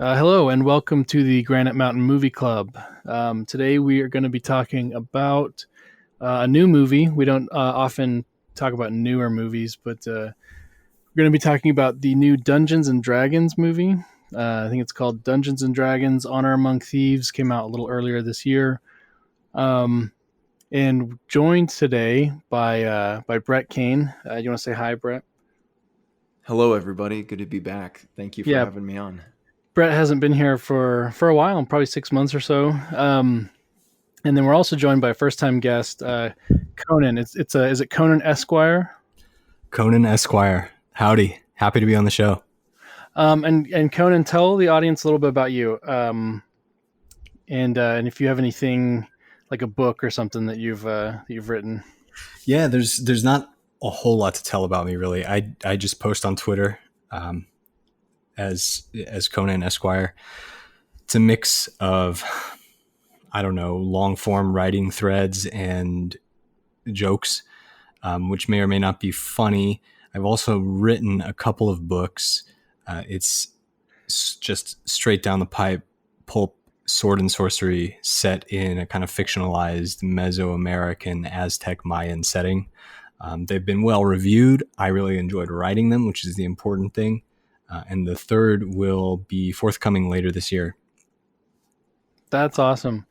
Hello and welcome to the Granite Mountain Movie Club. Today we are going to be talking about a new movie. We don't often talk about newer movies, but we're going to be talking about the new Dungeons and Dragons movie. I think it's called Dungeons and Dragons: Honor Among Thieves. Came out a little earlier this year, um, and joined today by Brett Cain. You want to say hi, Brett? Hello, everybody. Good to be back. Thank you for Yeah, having me on. Brett hasn't been here for a while, probably 6 months or so. And then we're also joined by a first time guest, Conan. It's a is it Conan Esquire? Conan Esquire. Howdy. Happy to be on the show. And Conan, tell the audience a little bit about you, and if you have anything like a book or something that you've written. Yeah, there's not a whole lot to tell about me really. I just post on Twitter as Conan Esquire. It's a mix of I don't know, long form writing threads and jokes, which may or may not be funny. I've also written a couple of books. It's just straight down the pipe, pulp sword and sorcery set in a kind of fictionalized Mesoamerican Aztec Mayan setting. They've been well reviewed. I really enjoyed writing them, which is the important thing. And the third will be forthcoming later this year. That's awesome.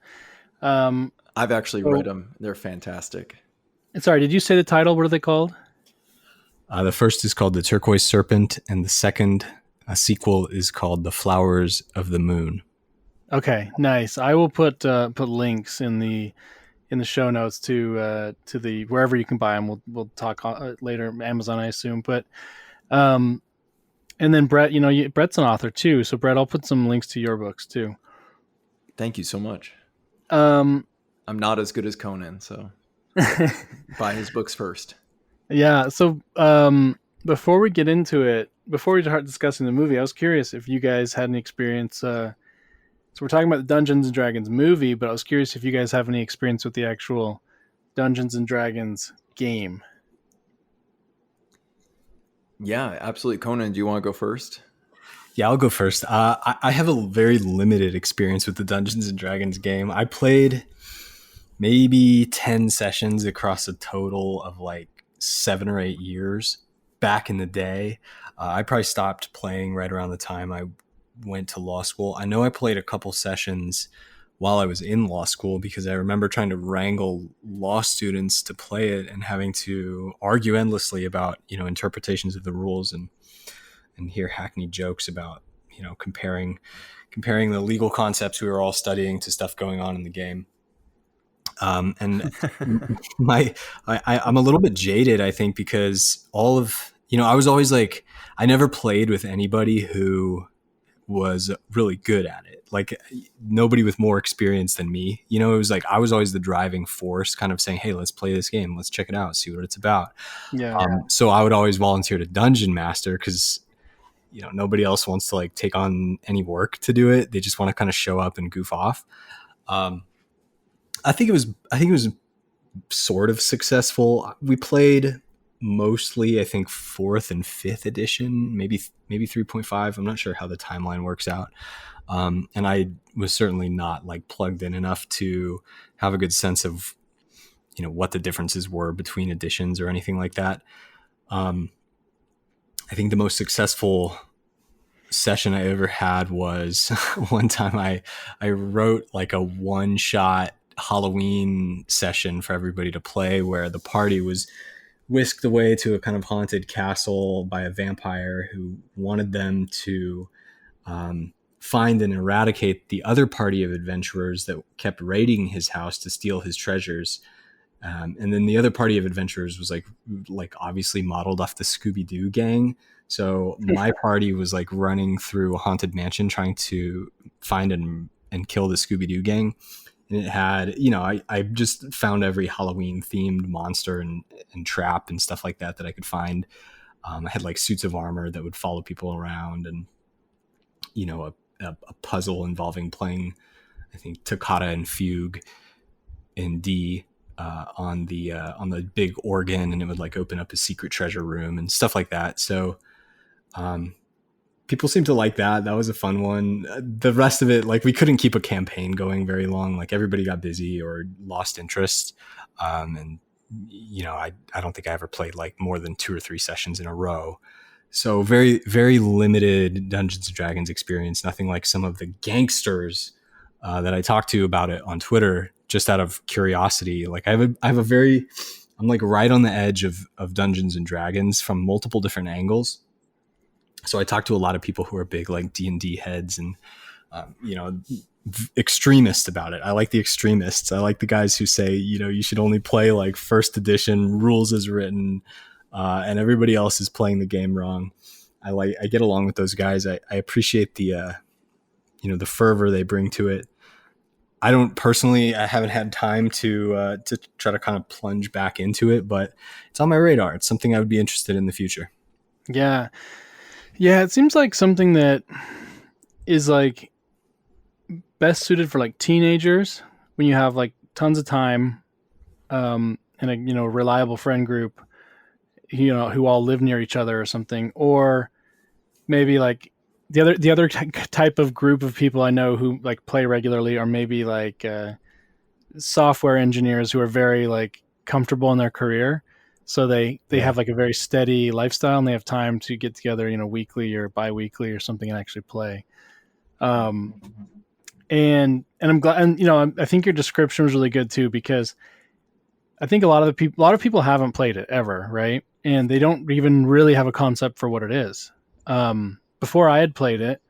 Um, I've actually so, read them. They're fantastic. Sorry, did you say the title? What are they called? The first is called The Turquoise Serpent, and the second, a sequel, is called The Flowers of the Moon. Okay, nice. I will put links in the show notes to the wherever you can buy them. We'll talk later. Amazon, I assume, but um, and then Brett, Brett's an author too. So Brett, I'll put some links to your books too. Thank you so much. Um, I'm not as good as Conan, so buy his books first. yeah. So before we get into it, before we start discussing the movie, I was curious if you guys had any experience. So we're talking about the Dungeons and Dragons movie, but I was curious if you guys have any experience with the actual Dungeons and Dragons game. Yeah, absolutely. Conan, do you want to go first? Yeah, I'll go first. I have a very limited experience with the Dungeons and Dragons game. I played maybe 10 sessions across a total of like 7 or 8 years back in the day. I probably stopped playing right around the time I went to law school. I know I played a couple sessions while I was in law school because I remember trying to wrangle law students to play it and having to argue endlessly about, interpretations of the rules and hear hackneyed jokes about, comparing the legal concepts we were all studying to stuff going on in the game. And I'm a little bit jaded, I think, because all of, I was always like, I never played with anybody who was really good at it. Like nobody with more experience than me. It was like I was always the driving force, kind of saying, "Hey, let's play this game. Let's check it out, see what it's about." Yeah. So I would always volunteer to dungeon master because nobody else wants to like take on any work to do it. They just want to kind of show up and goof off. Um, I think it was sort of successful. We played mostly, I think, fourth and fifth edition, maybe 3.5. I'm not sure how the timeline works out. And I was certainly not like plugged in enough to have a good sense of, what the differences were between editions or anything like that. I think the most successful session I ever had was one time I wrote like a one shot Halloween session for everybody to play where the party was whisked away to a kind of haunted castle by a vampire who wanted them to find and eradicate the other party of adventurers that kept raiding his house to steal his treasures. And then the other party of adventurers was like obviously modeled off the Scooby Doo gang. So my party was like running through a haunted mansion trying to find and kill the Scooby Doo gang. And it had, I just found every Halloween themed monster and trap and stuff like that I could find. I had like suits of armor that would follow people around and, a puzzle involving playing, I think, toccata and fugue in D on the big organ, and it would like open up a secret treasure room and stuff like that. So people seem to like that. That was a fun one. The rest of it, like, we couldn't keep a campaign going very long. Like, everybody got busy or lost interest. And, I don't think I ever played like more than 2 or 3 sessions in a row. So very, very limited Dungeons and Dragons experience. Nothing like some of the gangsters that I talked to about it on Twitter, just out of curiosity. Like, I'm like right on the edge of Dungeons and Dragons from multiple different angles. So I talked to a lot of people who are big like D&D heads and, extremists about it. I like the extremists. I like the guys who say, you should only play like first edition rules as written, and everybody else is playing the game wrong. I get along with those guys. I appreciate the fervor they bring to it. I haven't had time to try to kind of plunge back into it, but it's on my radar. It's something I would be interested in the future. Yeah. Yeah, it seems like something that is like best suited for like teenagers when you have like tons of time, and a reliable friend group, who all live near each other or something, or maybe like the other type of group of people I know who like play regularly are maybe like software engineers who are very like comfortable in their career. So they have like a very steady lifestyle and they have time to get together, weekly or bi-weekly or something and actually play. And I'm glad, and I think your description was really good too, because I think a lot of people haven't played it ever, right? And they don't even really have a concept for what it is. Before I had played it,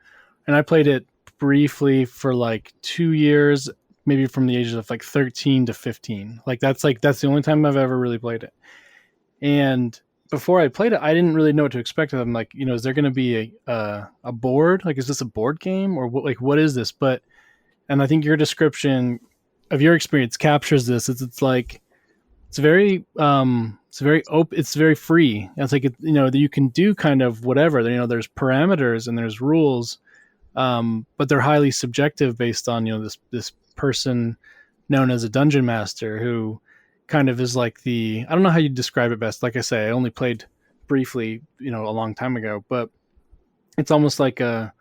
and I played it briefly for like 2 years, maybe from the ages of like 13 to 15. That's the only time I've ever really played it. And before I played it, I didn't really know what to expect. I'm like, is there going to be a board? Like, is this a board game or what is this? And I think your description of your experience captures this. It's like, it's very open. It's very free. It's like, you can do kind of whatever, there's parameters and there's rules, but they're highly subjective based on, this person known as a dungeon master who kind of is like I don't know how you describe it best. Like I say, I only played briefly, a long time ago, but it's almost like it's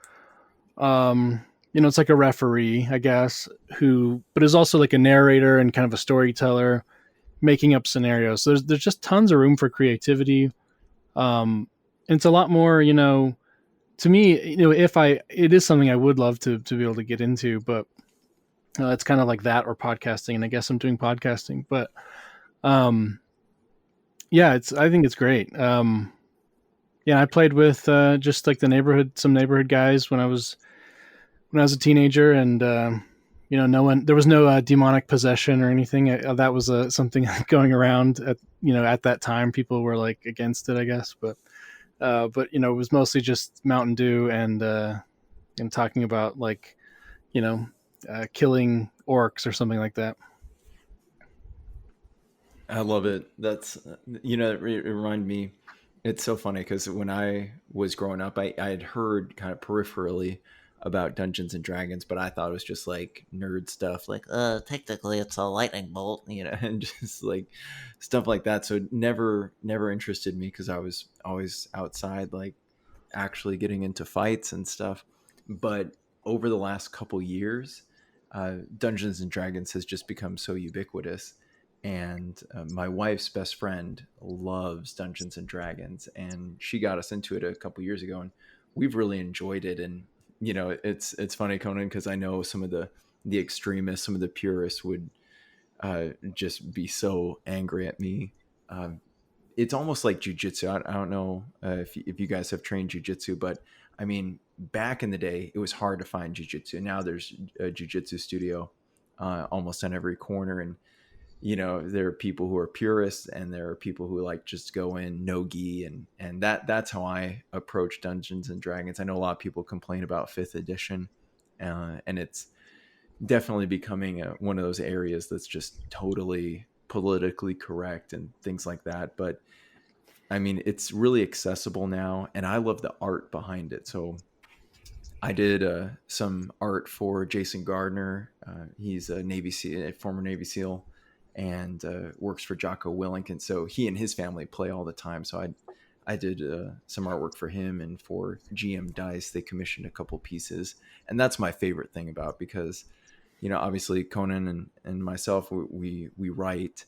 like a referee, I guess, but is also like a narrator and kind of a storyteller, making up scenarios. So there's just tons of room for creativity. It's a lot more, to me, it is something I would love to be able to get into, but it's kind of like that or podcasting. And I guess I'm doing podcasting, but I think it's great. I played with just like some neighborhood guys when I was a teenager, and there was no demonic possession or anything. That was something going around at that time. People were like against it, I guess, but it was mostly just Mountain Dew and talking about like killing orcs or something like that. I love it. That's, it reminded me, it's so funny because when I was growing up, I had heard kind of peripherally about Dungeons and Dragons, but I thought it was just like nerd stuff, like technically it's a lightning bolt, and just like stuff like that. So it never interested me because I was always outside, like actually getting into fights and stuff. But over the last couple years, Dungeons and Dragons has just become so ubiquitous. And my wife's best friend loves Dungeons and Dragons, and she got us into it a couple years ago, and we've really enjoyed it. And it's funny, Conan, because I know some of the extremists, some of the purists would just be so angry at me. It's almost like jujitsu. I don't know if you guys have trained jujitsu, but I mean, back in the day, it was hard to find jujitsu. Now there's a jujitsu studio almost on every corner, and there are people who are purists and there are people who like just go in no gi, and that's how I approach Dungeons and Dragons. I know a lot of people complain about 5th edition, and it's definitely becoming one of those areas that's just totally politically correct and things like that. But I mean, it's really accessible now, and I love the art behind it. So I did some art for Jason Gardner. He's a former Navy SEAL, and works for Jocko Willink, and so he and his family play all the time. So I did some artwork for him, and for GM Dice, they commissioned a couple pieces, and that's my favorite thing about, because obviously Conan and myself, we write,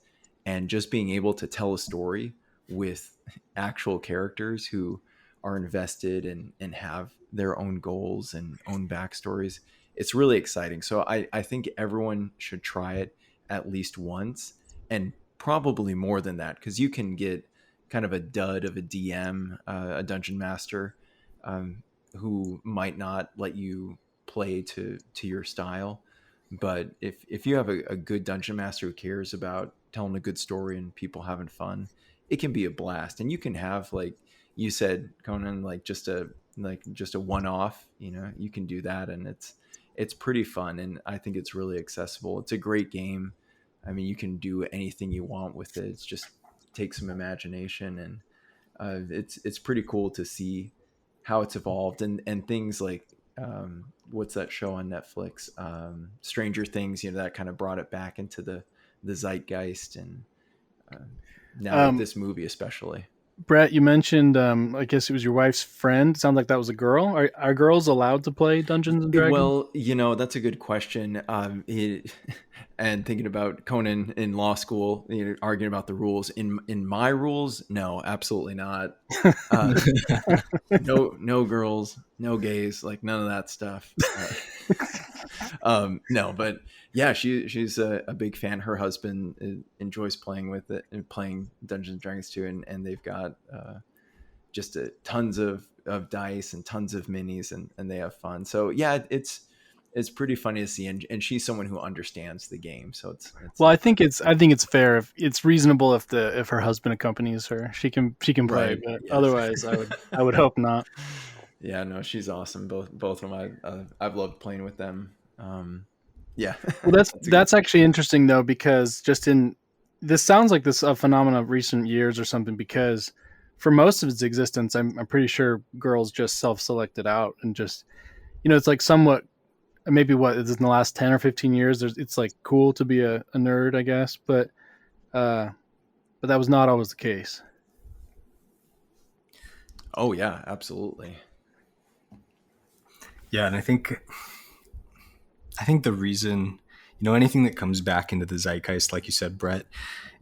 and just being able to tell a story with actual characters who are invested and have their own goals and own backstories, it's really exciting. So I think everyone should try it at least once, and probably more than that, because you can get kind of a dud of a DM, a dungeon master, who might not let you play to your style. But if you have a good dungeon master who cares about telling a good story and people having fun, it can be a blast. And you can have, like you said, Conan, just a one off. You can do that, and it's pretty fun, and I think it's really accessible. It's a great game. I mean, you can do anything you want with it. It's just take some imagination, and it's pretty cool to see how it's evolved, and things like what's that show on Netflix, Stranger Things, that kind of brought it back into the zeitgeist, and now this movie especially. Brett, you mentioned, I guess it was your wife's friend. Sounds like that was a girl. Are girls allowed to play Dungeons and Dragons? Well, that's a good question. And thinking about Conan in law school, arguing about the rules. In my rules, no, absolutely not. No girls, no gays, like none of that stuff. No, but yeah, she's a big fan. Her husband enjoys playing with it and playing Dungeons and Dragons too, and they've got just tons of dice and tons of minis, and they have fun. So yeah, it's pretty funny to see, and she's someone who understands the game. So it's well, I think it's fair, if it's reasonable, if her husband accompanies her, she can play, right, but yes. Otherwise I would hope not. Yeah, no, she's awesome. Both of them, I've loved playing with them. Yeah. Well, that's actually interesting though, because this sounds like this a phenomenon of recent years or something, because for most of its existence, I'm pretty sure girls just self-selected out, and just it's like somewhat, maybe what is in the last 10 or 15 years, it's like cool to be a nerd, I guess, but that was not always the case. Oh yeah, absolutely. Yeah, and I think the reason, anything that comes back into the zeitgeist, like you said, Brett,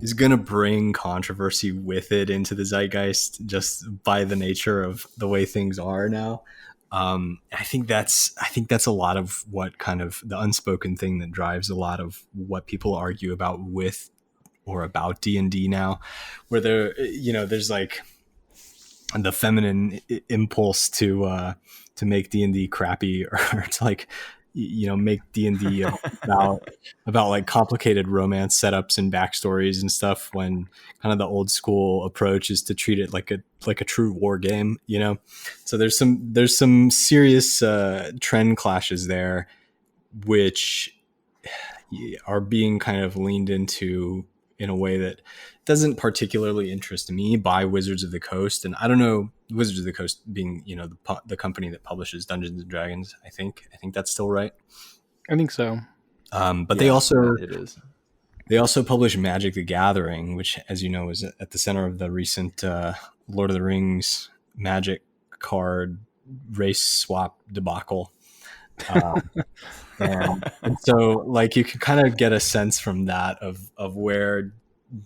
is going to bring controversy with it into the zeitgeist, just by the nature of the way things are now. I think that's a lot of what kind of the unspoken thing that drives a lot of what people argue about with or about D&D now, where there's like the feminine impulse to make D&D crappy, or to like make D&D about like complicated romance setups and backstories and stuff, when kind of the old school approach is to treat it like a true war game, So there's some serious trend clashes there, which are being kind of leaned into in a way that doesn't particularly interest me by Wizards of the Coast. And I don't know, Wizards of the Coast being, the company that publishes Dungeons and Dragons. I think that's still right. I think so. But it they also publish Magic the Gathering, which, as you know, is at the center of the recent Lord of the Rings Magic card race swap debacle. And so, like, you can kind of get a sense from that of where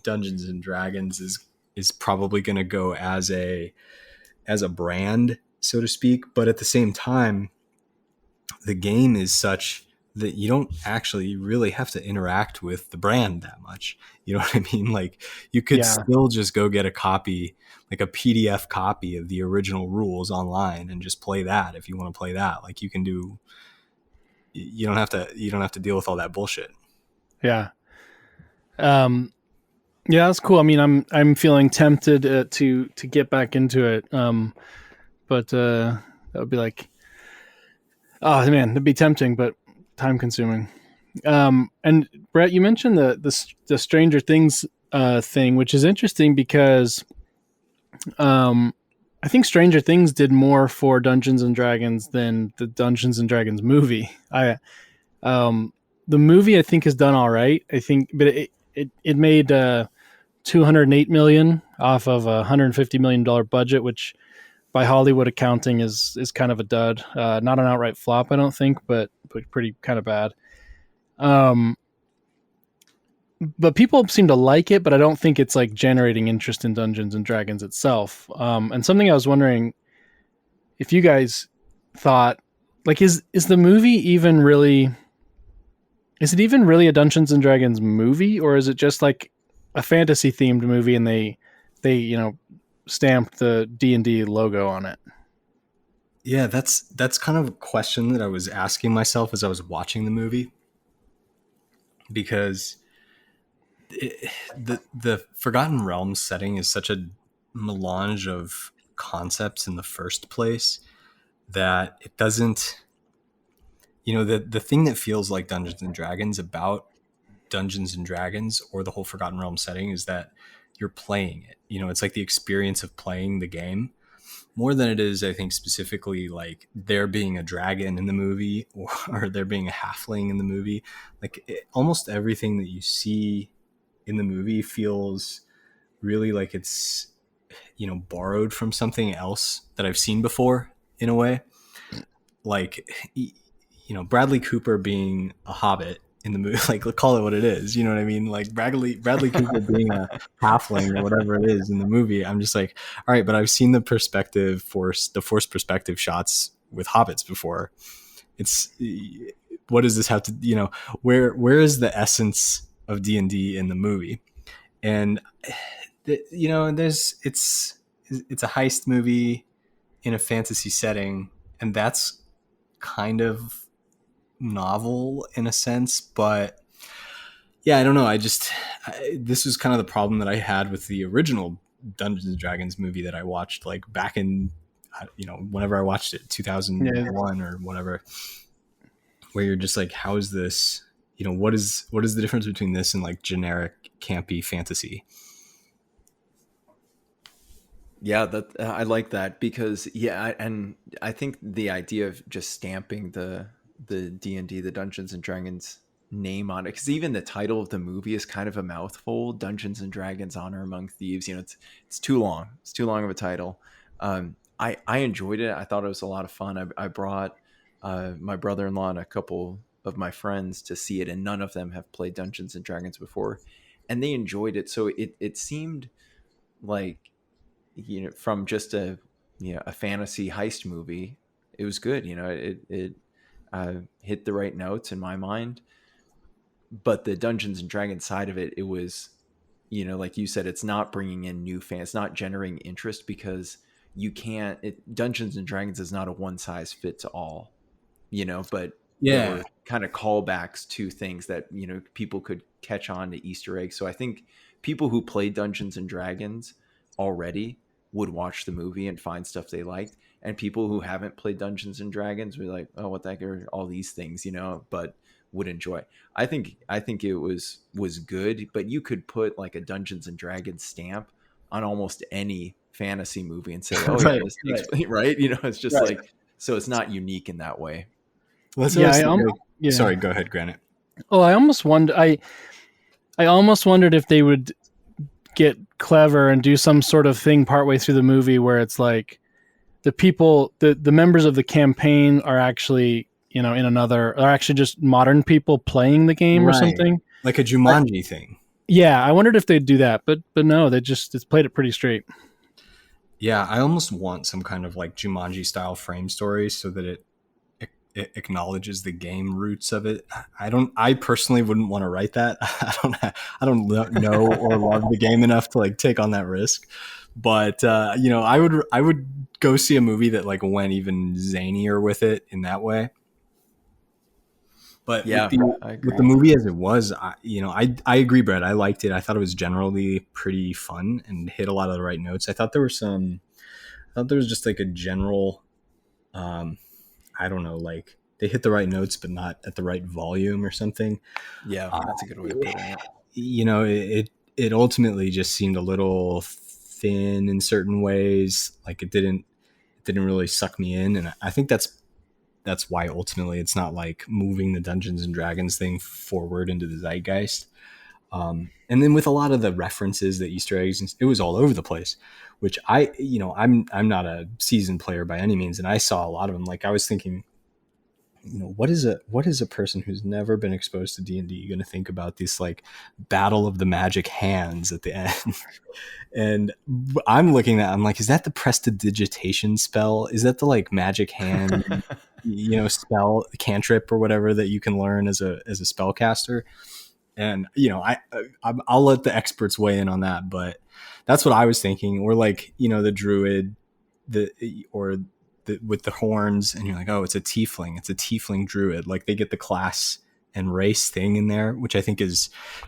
Dungeons and Dragons is probably going to go as a brand, so to speak. But at the same time, the game is such that you don't actually really have to interact with the brand that much. You know what I mean? Like, you could still just go get a copy, like a PDF copy of the original rules online, and just play that if you want to play that. Like, you can do. You don't have to deal with all that bullshit. Yeah. Yeah, that's cool. I mean, I'm feeling tempted to get back into it. But that would be like, oh man, it'd be tempting, but time consuming. And Brett, you mentioned the Stranger Things thing, which is interesting because I think Stranger Things did more for Dungeons and Dragons than the Dungeons and Dragons movie. The movie I think has done all right. I think, but it made $208 million off of a $150 million budget, which by Hollywood accounting is kind of a dud. Not an outright flop, I don't think, but pretty kind of bad. But people seem to like it, but I don't think it's like generating interest in Dungeons and Dragons itself. And something I was wondering if you guys thought, like, is the movie even really? Is it even really a Dungeons and Dragons movie, or is it just like a fantasy themed movie and they stamped the D&D logo on it? Yeah, that's kind of a question that I was asking myself as I was watching the movie, because the Forgotten Realms setting is such a melange of concepts in the first place that it doesn't, the thing that feels like Dungeons and Dragons about Dungeons and Dragons or the whole Forgotten Realms setting is that you're playing it. It's like the experience of playing the game more than it is, I think, specifically like there being a dragon in the movie or there being a halfling in the movie. Like almost everything that you see in the movie feels really like it's, borrowed from something else that I've seen before in a way. Like, Bradley Cooper being a hobbit in the movie, like call it what it is, you know what I mean? Like Bradley Cooper being a halfling or whatever it is in the movie. I'm just like, all right, but I've seen the forced perspective shots with hobbits before. It's, what does this have to, where is the essence of D&D in the movie? And it's a heist movie in a fantasy setting, and that's kind of novel in a sense, but yeah, I don't know. This was kind of the problem that I had with the original Dungeons and Dragons movie that I watched like back in, whenever I watched it, 2001 or whatever, where you're just like, how is this, what is the difference between this and like generic campy fantasy? Yeah, that I like that because and I think the idea of just stamping the D&D, the Dungeons and Dragons name on it, because even the title of the movie is kind of a mouthful. Dungeons and Dragons: Honor Among Thieves. It's too long. It's too long of a title. I enjoyed it. I thought it was a lot of fun. I brought my brother-in-law and a couple of my friends to see it, and none of them have played Dungeons and Dragons before, and they enjoyed it. So it seemed like, from just a fantasy heist movie, it was good. It hit the right notes in my mind. But the Dungeons and Dragons side of it, it was, like you said, it's not bringing in new fans, it's not generating interest, because Dungeons and Dragons is not a one size fits all, but there were kind of callbacks to things that, people could catch on to Easter eggs. So I think people who play Dungeons and Dragons already would watch the movie and find stuff they liked, and people who haven't played Dungeons and Dragons were like, oh, what the heck are all these things, but would enjoy. I think it was good, but you could put like a Dungeons and Dragons stamp on almost any fantasy movie and say, oh yeah, Right, this takes place, right? It's just right. like, so it's not unique in that way. Well, sorry, go ahead, Granite. Oh, I almost wondered. I almost wondered if they would get clever and do some sort of thing partway through the movie where it's like the members of the campaign are actually, are actually just modern people playing the game, right, or something like a Jumanji thing. Yeah, I wondered if they'd do that, but no, it's played it pretty straight. Yeah, I almost want some kind of like Jumanji style frame story so that it acknowledges the game roots of it. I personally wouldn't want to write that. I don't know or love the game enough to like take on that risk. But I would go see a movie that like went even zanier with it in that way. But yeah, with the movie as it was, I agree, Brett. I liked it. I thought it was generally pretty fun and hit a lot of the right notes. I thought there was just like a general, I don't know, like they hit the right notes, but not at the right volume or something. Yeah, that's a good way of putting it. It ultimately just seemed a little thin in certain ways. Like it didn't really suck me in, and I think that's why ultimately it's not like moving the Dungeons and Dragons thing forward into the zeitgeist. And then with a lot of the references, the Easter eggs, it was all over the place, which I'm not a seasoned player by any means. And I saw a lot of them. Like I was thinking, what is a person who's never been exposed to D&D going to think about this like battle of the magic hands at the end? And I'm looking at, I'm like, is that the prestidigitation spell? Is that the like magic hand, spell cantrip or whatever that you can learn as a spellcaster? And I'll let the experts weigh in on that, but that's what I was thinking. Or like the druid, with the horns, and you're like, oh, it's a tiefling druid. Like they get the class and race thing in there, which I think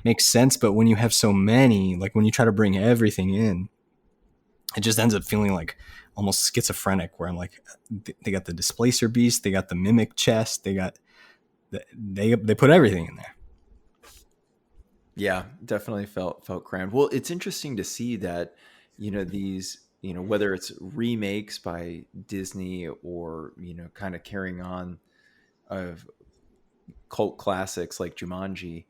makes sense. But when you have so many, like when you try to bring everything in, it just ends up feeling like almost schizophrenic. Where I'm like, they got the displacer beast, they got the mimic chest, they put everything in there. Yeah, definitely felt crammed. Well, it's interesting to see that, these, whether it's remakes by Disney or, kind of carrying on of cult classics like Jumanji.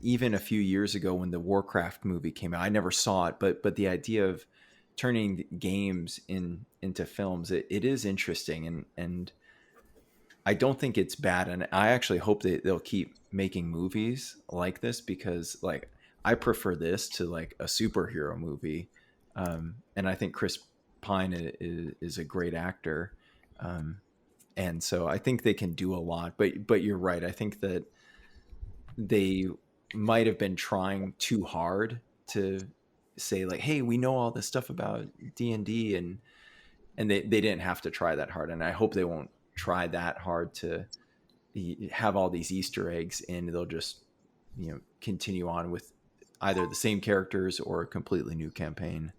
Even a few years ago when the Warcraft movie came out, I never saw it, but the idea of turning games into films, it is interesting. And I don't think it's bad, and I actually hope they'll keep making movies like this, because like I prefer this to like a superhero movie, and I think Chris Pine is a great actor, and so I think they can do a lot. But you're right. I think that they might have been trying too hard to say like, hey, we know all this stuff about D&D, and they didn't have to try that hard, and I hope they won't try that hard to have all these Easter eggs, and they'll just continue on with either the same characters or a completely new campaign.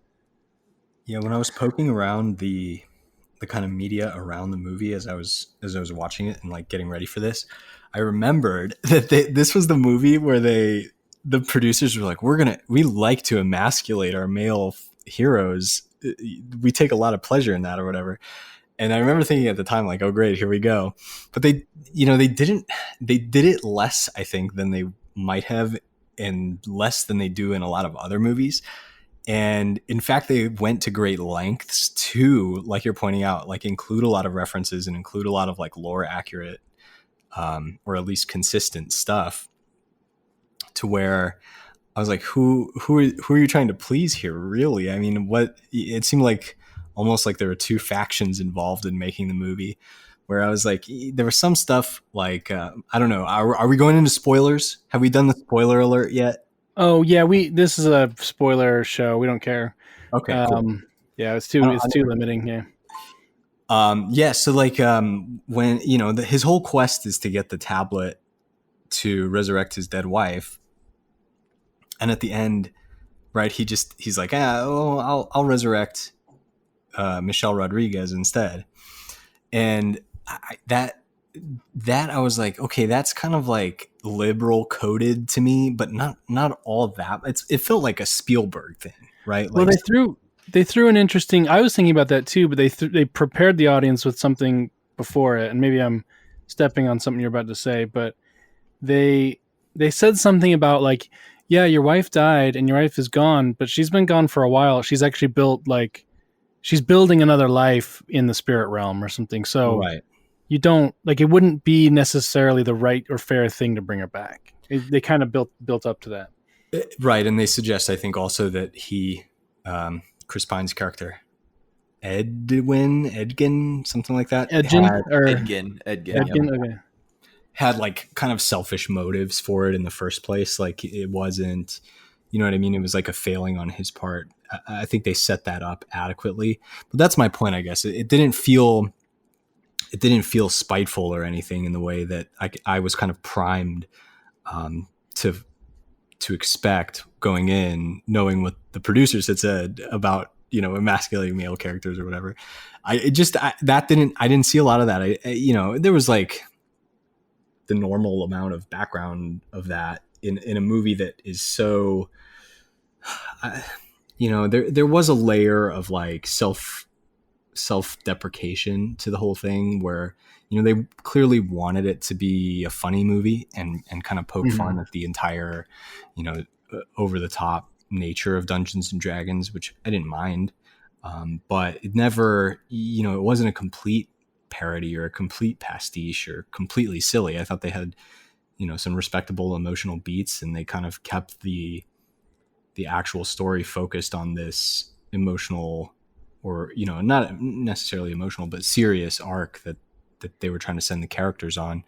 Yeah, when I was poking around the kind of media around the movie as I was watching it and like getting ready for this, I remembered that this was the movie where the producers were like, we like to emasculate our male heroes. We take a lot of pleasure in that or whatever. And I remember thinking at the time, like, oh, great, here we go. But they did it less, I think, than they might have, and less than they do in a lot of other movies. And in fact, they went to great lengths to, like you're pointing out, like include a lot of references and include a lot of like lore accurate, or at least consistent stuff, to where I was like, who are you trying to please here? Really? I mean, it seemed like almost like there were two factions involved in making the movie, where I was like, there was some stuff like, I don't know. Are we going into spoilers? Have we done the spoiler alert yet? Oh yeah, this is a spoiler show. We don't care. Okay, cool. Yeah, it's too limiting. Yeah. Yeah. So like, when, his whole quest is to get the tablet to resurrect his dead wife. And at the end, right, he's like, I'll resurrect Michelle Rodriguez instead. And that I was like, okay, that's kind of like liberal coded to me, but not all that. It felt like a Spielberg thing, right? Like, well, they threw an interesting. I was thinking about that too, but they prepared the audience with something before it, and maybe I'm stepping on something you're about to say, but they said something about like, yeah, your wife died and your wife is gone, but she's been gone for a while. She's actually she's building another life in the spirit realm or something. So right. You don't like, it wouldn't be necessarily the right or fair thing to bring her back. They kind of built up to that. Right. And they suggest, I think also that Chris Pine's character, Edgin, something like that. Edgin. Okay. Had like kind of selfish motives for it in the first place. Like it wasn't, you know what I mean? It was like a failing on his part. I think they set that up adequately, but that's my point, I guess. It didn't feel spiteful or anything in the way that I was kind of primed to expect going in, knowing what the producers had said about, emasculating male characters or whatever. I didn't see a lot of that. There was like the normal amount of background of that in a movie that is so, there was a layer of like self-deprecation to the whole thing where, they clearly wanted it to be a funny movie and kind of poke fun at the entire, over the top nature of Dungeons and Dragons, which I didn't mind. But it never, it wasn't a complete parody or a complete pastiche or completely silly. I thought they had, some respectable emotional beats, and they kind of kept the actual story focused on this emotional, or, not necessarily emotional, but serious arc that they were trying to send the characters on.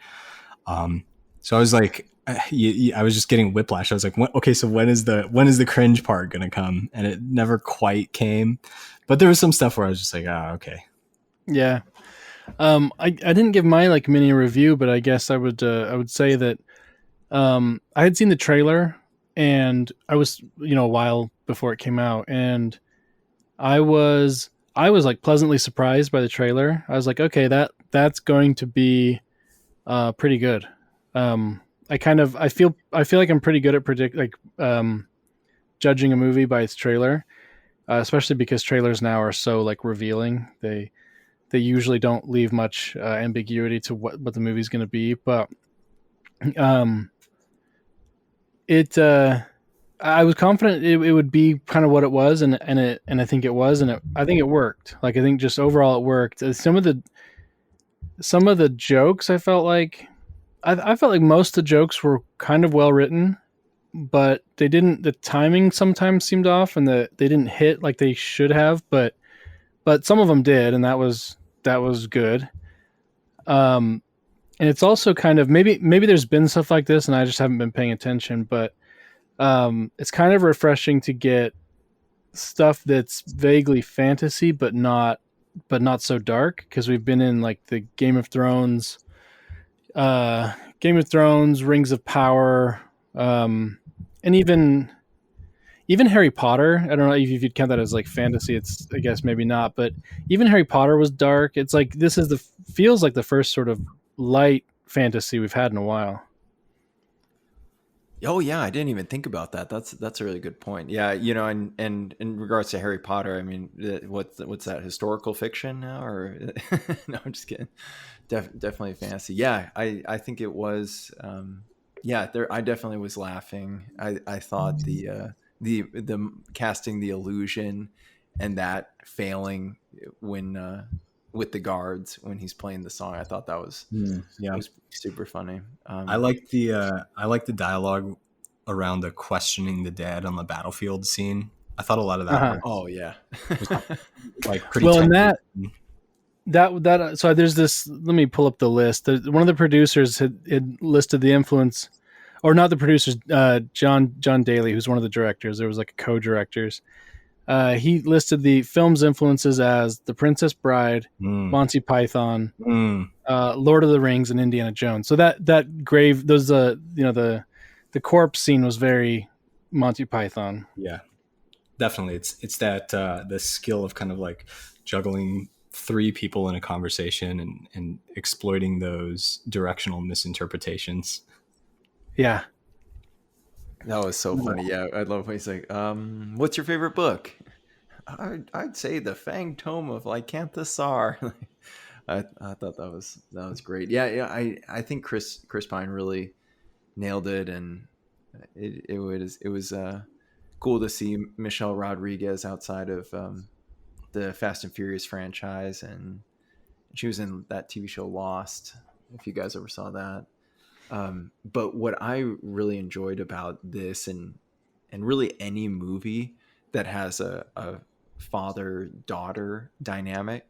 So I was like, I was just getting whiplash. I was like, okay, so when is the cringe part going to come? And it never quite came, but there was some stuff where I was just like, oh, okay. Yeah. I didn't give my like mini review, but I guess I would say that I had seen the trailer, and I was, a while before it came out, and I was like pleasantly surprised by the trailer. I was like, okay, that's going to be pretty good. I feel like I'm pretty good at judging a movie by its trailer, especially because trailers now are so like revealing. They usually don't leave much ambiguity to what the movie's going to be, but I was confident it would be kind of what it was, and I think it was, and I think it worked. Like, I think just overall it worked. Some of the jokes, I felt like most of the jokes were kind of well written, but the timing sometimes seemed off, and they didn't hit like they should have, but some of them did, and that was good. And it's also kind of, maybe there's been stuff like this and I just haven't been paying attention, but it's kind of refreshing to get stuff that's vaguely fantasy, but not so dark, because we've been in like the Game of Thrones, Rings of Power, and even Harry Potter. I don't know if you'd count that as like fantasy. It's, I guess maybe not, but even Harry Potter was dark. It's like, this is feels like the first sort of light fantasy we've had in a while. Oh yeah, I didn't even think about that. That's a really good point. Yeah, and in regards to Harry Potter, I mean, what's that, historical fiction now, or no? I'm just kidding. Definitely fantasy. Yeah, I think it was. Yeah, I definitely was laughing. I thought the casting the illusion and that failing when with the guards when he's playing the song, I thought that was was super funny. I like the dialogue around the questioning the dead on the battlefield scene. I thought a lot of that. Oh yeah, was like pretty well, and that so there's this. Let me pull up the list. One of the producers had listed the influence, or not the producers. John Daly, who's one of the directors. There was like a co-directors. He listed the film's influences as The Princess Bride, Monty Python, Lord of the Rings, and Indiana Jones. So that grave, those the corpse scene was very Monty Python. Yeah, definitely. It's that the skill of kind of like juggling three people in a conversation and exploiting those directional misinterpretations. Yeah. That was so funny. Yeah, I love when he's like, what's your favorite book? I'd say The Fanged Tome of Lycanthus Sar. I thought that was great. Yeah. I think Chris Pine really nailed it, and it was cool to see Michelle Rodriguez outside of the Fast and Furious franchise, and she was in that TV show Lost, if you guys ever saw that. But what I really enjoyed about this, and really any movie that has a father-daughter dynamic,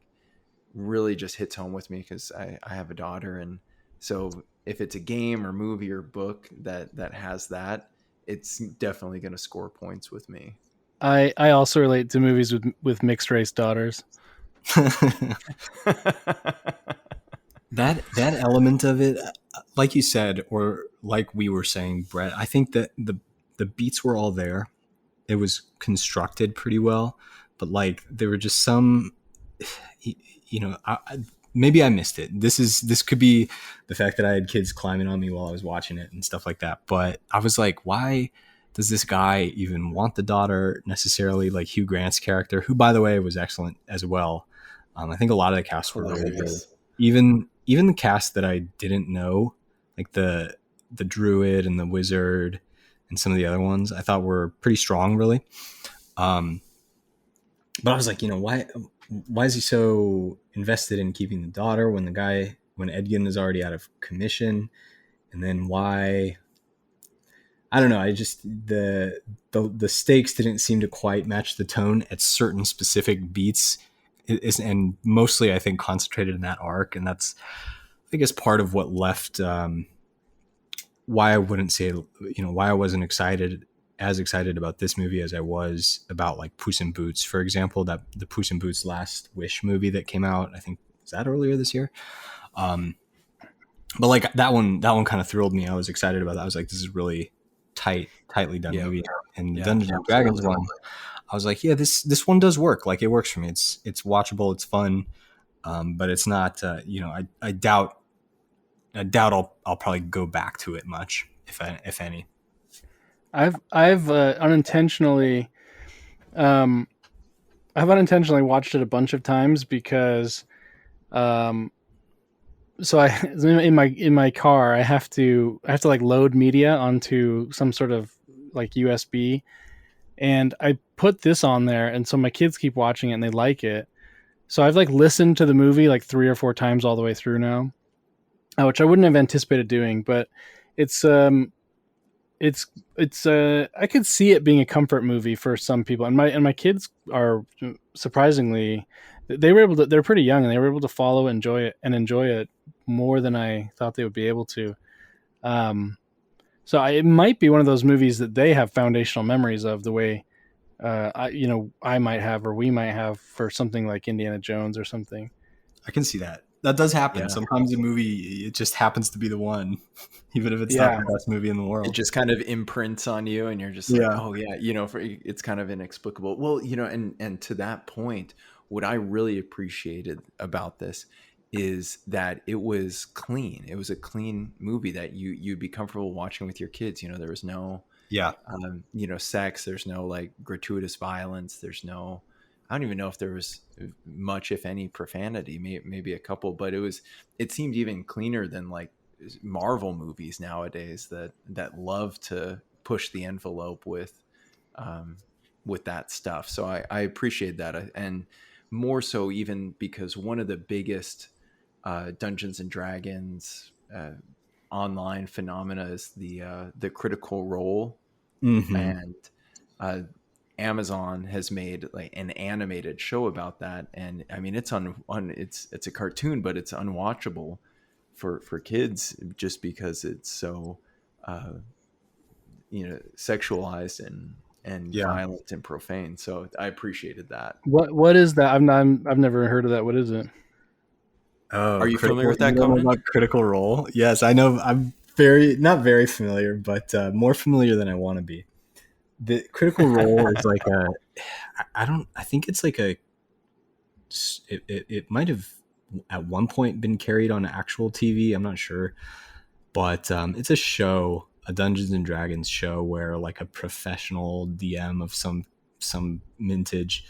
really just hits home with me, because I have a daughter, and so if it's a game or movie or book that has that, it's definitely going to score points with me. I also relate to movies with mixed race daughters. That element of it, like you said, or like we were saying, Brett, I think that the beats were all there. It was constructed pretty well, but like there were just some, maybe I missed it. This could be the fact that I had kids climbing on me while I was watching it and stuff like that. But I was like, why does this guy even want the daughter necessarily? Like Hugh Grant's character, who by the way was excellent as well. I think a lot of the cast were really good. Hilarious. Even the cast that I didn't know, like the druid and the wizard and some of the other ones, I thought were pretty strong, really. But I was like, why is he so invested in keeping the daughter when Edgin is already out of commission? And then why? I don't know. I just the stakes didn't seem to quite match the tone at certain specific beats, and mostly I think concentrated in that arc, and that's I guess part of what left why I wouldn't say why I wasn't as excited about this movie as I was about like Puss in Boots, for example, that the Puss in Boots Last Wish movie that came out, I think, was that earlier this year? But like that one kind of thrilled me. I was excited about that. I was like, this is really tightly done movie. And the Dungeons and Dragons one, I was like, yeah, this one does work. Like, it works for me. It's watchable. It's fun. But it's not, I doubt I'll probably go back to it much, if any. I've unintentionally watched it a bunch of times because so I in my car I have to like load media onto some sort of like USB, and I put this on there, and so my kids keep watching it and they like it. So I've like listened to the movie like 3 or 4 times all the way through now, which I wouldn't have anticipated doing, but it's I could see it being a comfort movie for some people, and my kids are surprisingly, they're pretty young and they were able to follow and enjoy it more than I thought they would be able to. So it might be one of those movies that they have foundational memories of, the way I might have, or we might have, for something like Indiana Jones or something. I can see that. That does happen. Yeah. Sometimes a movie, it just happens to be the one, even if it's not the best movie in the world. It just kind of imprints on you, and you're just like, oh yeah, it's kind of inexplicable. Well, and to that point, what I really appreciated about this is that it was clean. It was a clean movie that you'd be comfortable watching with your kids. There was no sex. There's no like gratuitous violence. There's no, I don't even know if there was much, if any, profanity, maybe a couple, but it seemed even cleaner than like Marvel movies nowadays that love to push the envelope with that stuff. So I appreciate that. And more so even because one of the biggest Dungeons and Dragons online phenomena is the Critical Role. Mm-hmm. And Amazon has made like an animated show about that, and I mean it's it's a cartoon, but it's unwatchable for kids just because it's so sexualized and violent and profane. So I appreciated that. What is that? I've never heard of that. What is it? Oh, are you familiar with that, Conan? About Critical Role? Yes, I know. I'm not very familiar, but more familiar than I want to be. The Critical Role is like I think it's like it might have at one point been carried on actual TV. I'm not sure, but it's a show, a Dungeons and Dragons show, where like a professional DM of some vintage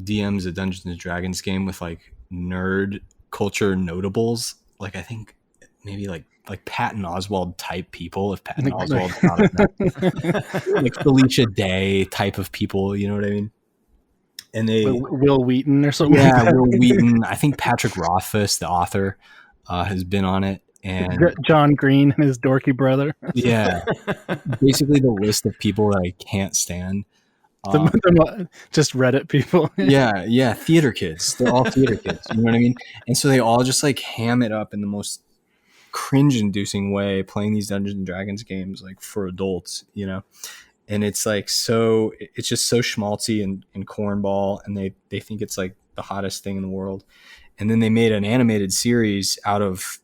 DMs a Dungeons and Dragons game with like nerd culture notables. Like I think maybe like Patton Oswalt type people, if Patton Oswalt's not enough. Like Felicia Day type of people, you know what I mean? And they Will Wheaton or something. Yeah, like Will Wheaton. I think Patrick Rothfuss, the author, has been on it, and John Green and his dorky brother. Yeah, basically the list of people that I can't stand. Just Reddit people. yeah, theater kids. They're all theater kids. You know what I mean? And so they all just like ham it up in the most cringe-inducing way, playing these Dungeons and Dragons games like for adults, and it's like it's just so schmaltzy and cornball, and they think it's like the hottest thing in the world. And then they made an animated series out of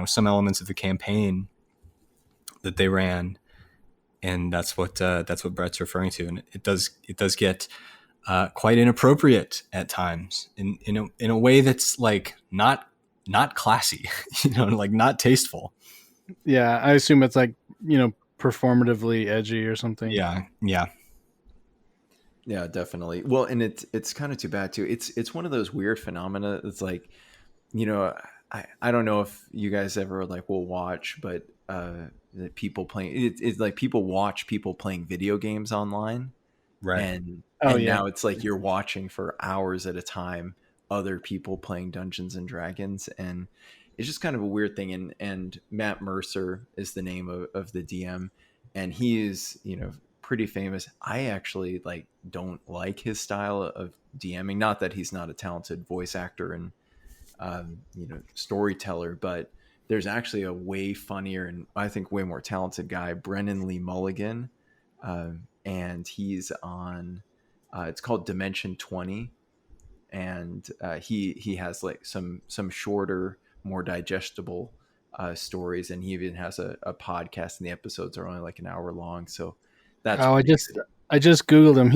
some elements of the campaign that they ran, and that's what Brett's referring to. And it does get quite inappropriate at times in a way that's like not classy, like not tasteful. Yeah, I assume it's like performatively edgy or something. Yeah. Yeah, definitely. Well, and it's kind of too bad too. It's one of those weird phenomena. It's like, you know, I don't know if you guys ever like will watch, but the people playing it's like people watch people playing video games online, Right. Oh and yeah. now it's like you're watching for hours at a time other people playing Dungeons and Dragons, and it's just kind of a weird thing. And Matt Mercer is the name of the DM, and he is, you know, pretty famous. I actually like don't like his style of DMing. Not that he's not a talented voice actor and you know, storyteller, but there's actually a way funnier and I think way more talented guy, Brennan Lee Mulligan, and he's on. It's called Dimension 20, and he has like some shorter, more digestible stories, and he even has a podcast, and the episodes are only like an hour long. So that's Oh, pretty good. I just googled him.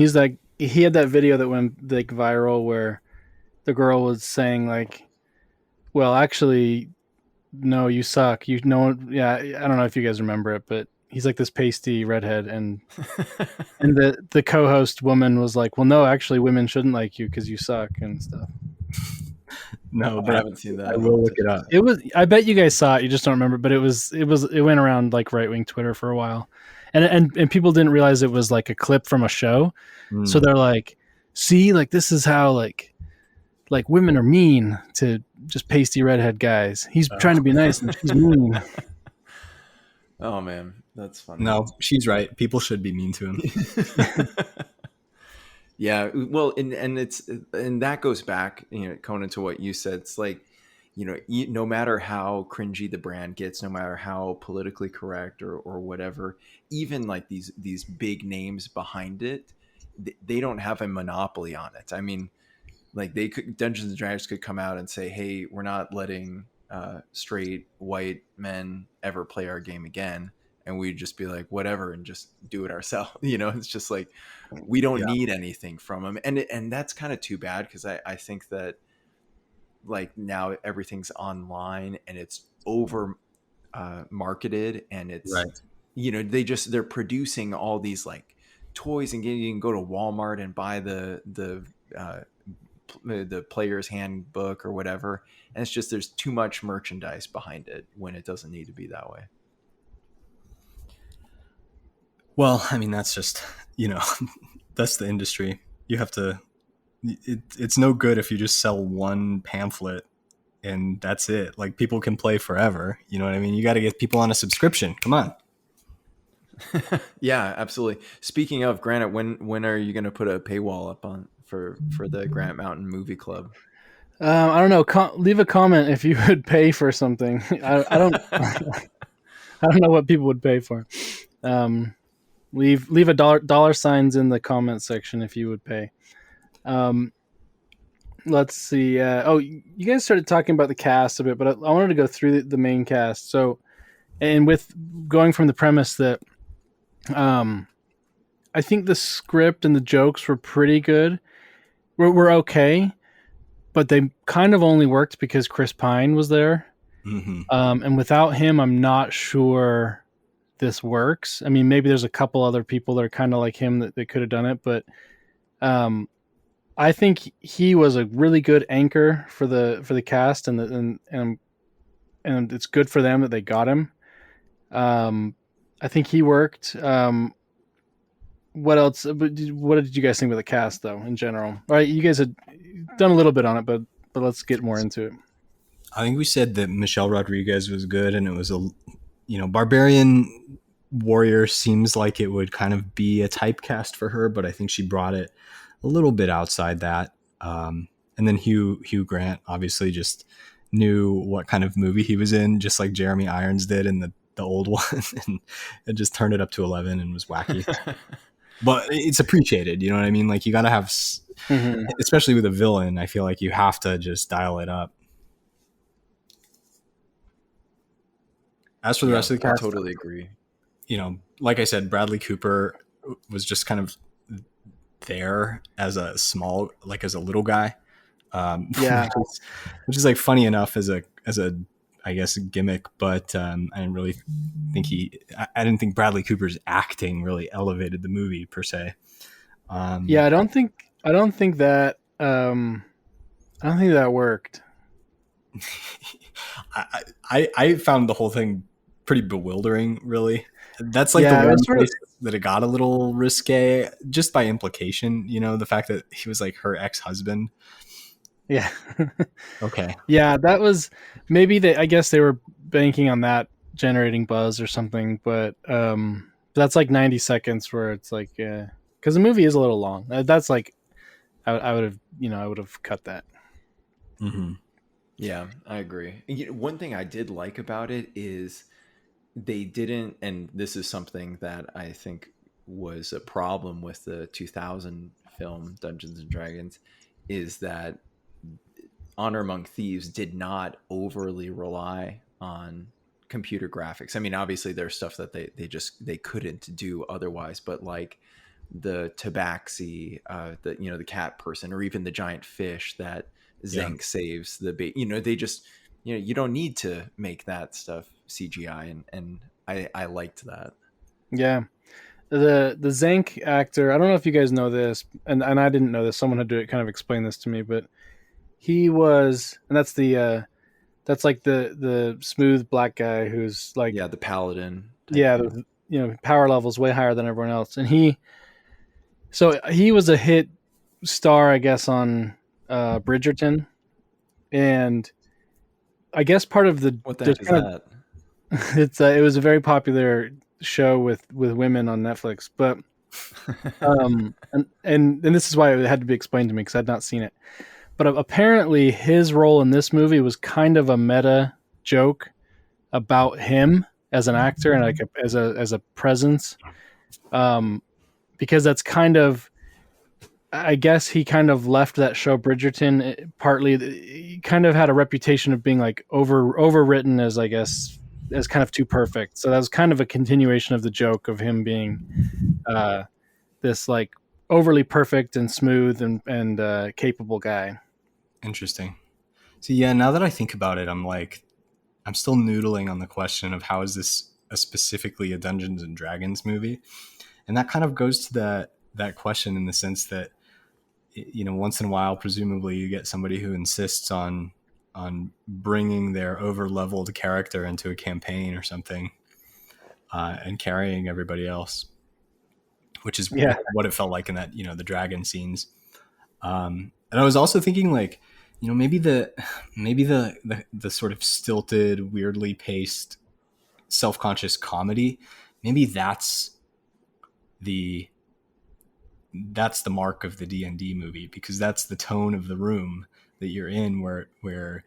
He had that video that went like viral where the girl was saying like, "Well, actually, no, you suck. You know, yeah, I don't know if you guys remember it, but he's like this pasty redhead, and the co-host woman was like, "Well, no, actually, women shouldn't like you because you suck and stuff." No, I but haven't seen that. I I'll will have look to it check up. that. It was. I bet you guys saw it. You just don't remember. But it went around like right wing Twitter for a while, and people didn't realize it was like a clip from a show. So Mm. they're like, "See, like this is how like women are mean to just pasty redhead guys. He's trying to be nice and she's mean." Oh man, that's funny. No, she's right. People should be mean to him. Yeah, well, and it's and that goes back, you know, Conan, to what you said. It's like, you know, no matter how cringy the brand gets, no matter how politically correct or whatever, even like these big names behind it, they don't have a monopoly on it. I mean, like they could Dungeons and Dragons could come out and say, "Hey, we're not letting straight white men ever play our game again," and we'd just be like, "Whatever," and just do it ourselves. You know, it's just like we don't Yeah. need anything from them, and that's kind of too bad because I think that like now everything's online and it's over marketed, and it's, Right. you know, they're producing all these like toys, and you can go to Walmart and buy the player's handbook or whatever, and it's just there's too much merchandise behind it when it doesn't need to be that way. Well, I mean, that's just, you know, that's the industry. You have to, it's no good if you just sell one pamphlet and that's it. Like people can play forever. You know what I mean? You got to get people on a subscription. Come on. Yeah, absolutely. Speaking of Granite, when are you going to put a paywall up on for the Granite Mountain Movie Club? I don't know. Leave a comment if you would pay for something. I don't. I don't know what people would pay for. Leave a dollar signs in the comment section if you would pay. Let's see. You guys started talking about the cast a bit, but I wanted to go through the main cast. So, and with going from the premise that, I think the script and the jokes were pretty good. Were okay, but they kind of only worked because Chris Pine was there. Mm-hmm. And without him, I'm not sure this works. I mean, maybe there's a couple other people that are kind of like him that they could have done it, but I think he was a really good anchor for the cast, and it's good for them that they got him. I think he worked. What else? What did you guys think about the cast, though, in general? All right, you guys had done a little bit on it, but let's get more into it. I think we said that Michelle Rodriguez was good, and it was Barbarian Warrior seems like it would kind of be a typecast for her, but I think she brought it a little bit outside that. And then Hugh Grant obviously just knew what kind of movie he was in, just like Jeremy Irons did in the old one, and it just turned it up to 11 and was wacky. But it's appreciated, you know what I mean? Like you got to have, especially with a villain, I feel like you have to just dial it up. As for the rest of the cast, I totally agree. You know, like I said, Bradley Cooper was just kind of there as a little guy. Yeah, which is like funny enough as a I guess gimmick, but I didn't really think I didn't think Bradley Cooper's acting really elevated the movie per se. Yeah, Um, I don't think that I don't think that worked. I found the whole thing pretty bewildering, really. That's like the Yeah, it was one sort of place that it got a little risque, just by implication. The fact that he was like her ex husband. yeah. Okay. Yeah, that was maybe they I guess they were banking on that generating buzz or something, but that's like 90 seconds where it's like cuz the movie is a little long. That's like I would have, I would have cut that. Hmm. Yeah, I agree. One thing I did like about it is they didn't, and this is something that I think was a problem with the 2000 film Dungeons and Dragons, is that Honor Among Thieves did not overly rely on computer graphics. I mean, obviously there's stuff that they couldn't do otherwise, but like the tabaxi, the cat person, or even the giant fish that Yeah. Zank saves they just you don't need to make that stuff CGI, and I liked that. Yeah. The Zank actor, I don't know if you guys know this, and I didn't know this. Someone had to kind of explain this to me, but he was, and that's like the smooth black guy who's like, Yeah, the paladin type yeah, dude. power levels way higher than everyone else, and he was a hit star, I guess, on Bridgerton, and I guess part of What the there's heck is kind that? of it was a very popular show with women on Netflix, but and this is why it had to be explained to me because I'd not seen it. But apparently, his role in this movie was kind of a meta joke about him as an actor and like as a presence, um, because that's kind of, I guess he kind of left that show Bridgerton partly. He kind of had a reputation of being like overwritten as, I guess, as kind of too perfect. So that was kind of a continuation of the joke of him being uh, this like overly perfect and smooth and capable guy. Interesting. So yeah, now that I think about it, I'm still noodling on the question of how is this specifically a Dungeons and Dragons movie, and that kind of goes to that question in the sense that once in a while, presumably, you get somebody who insists on bringing their over leveled character into a campaign or something, and carrying everybody else, which is Yeah, what it felt like in that the dragon scenes. And I was also thinking like, maybe the sort of stilted, weirdly paced, self conscious comedy, maybe the that's the mark of the D&D movie, because that's the tone of the room that you're in, where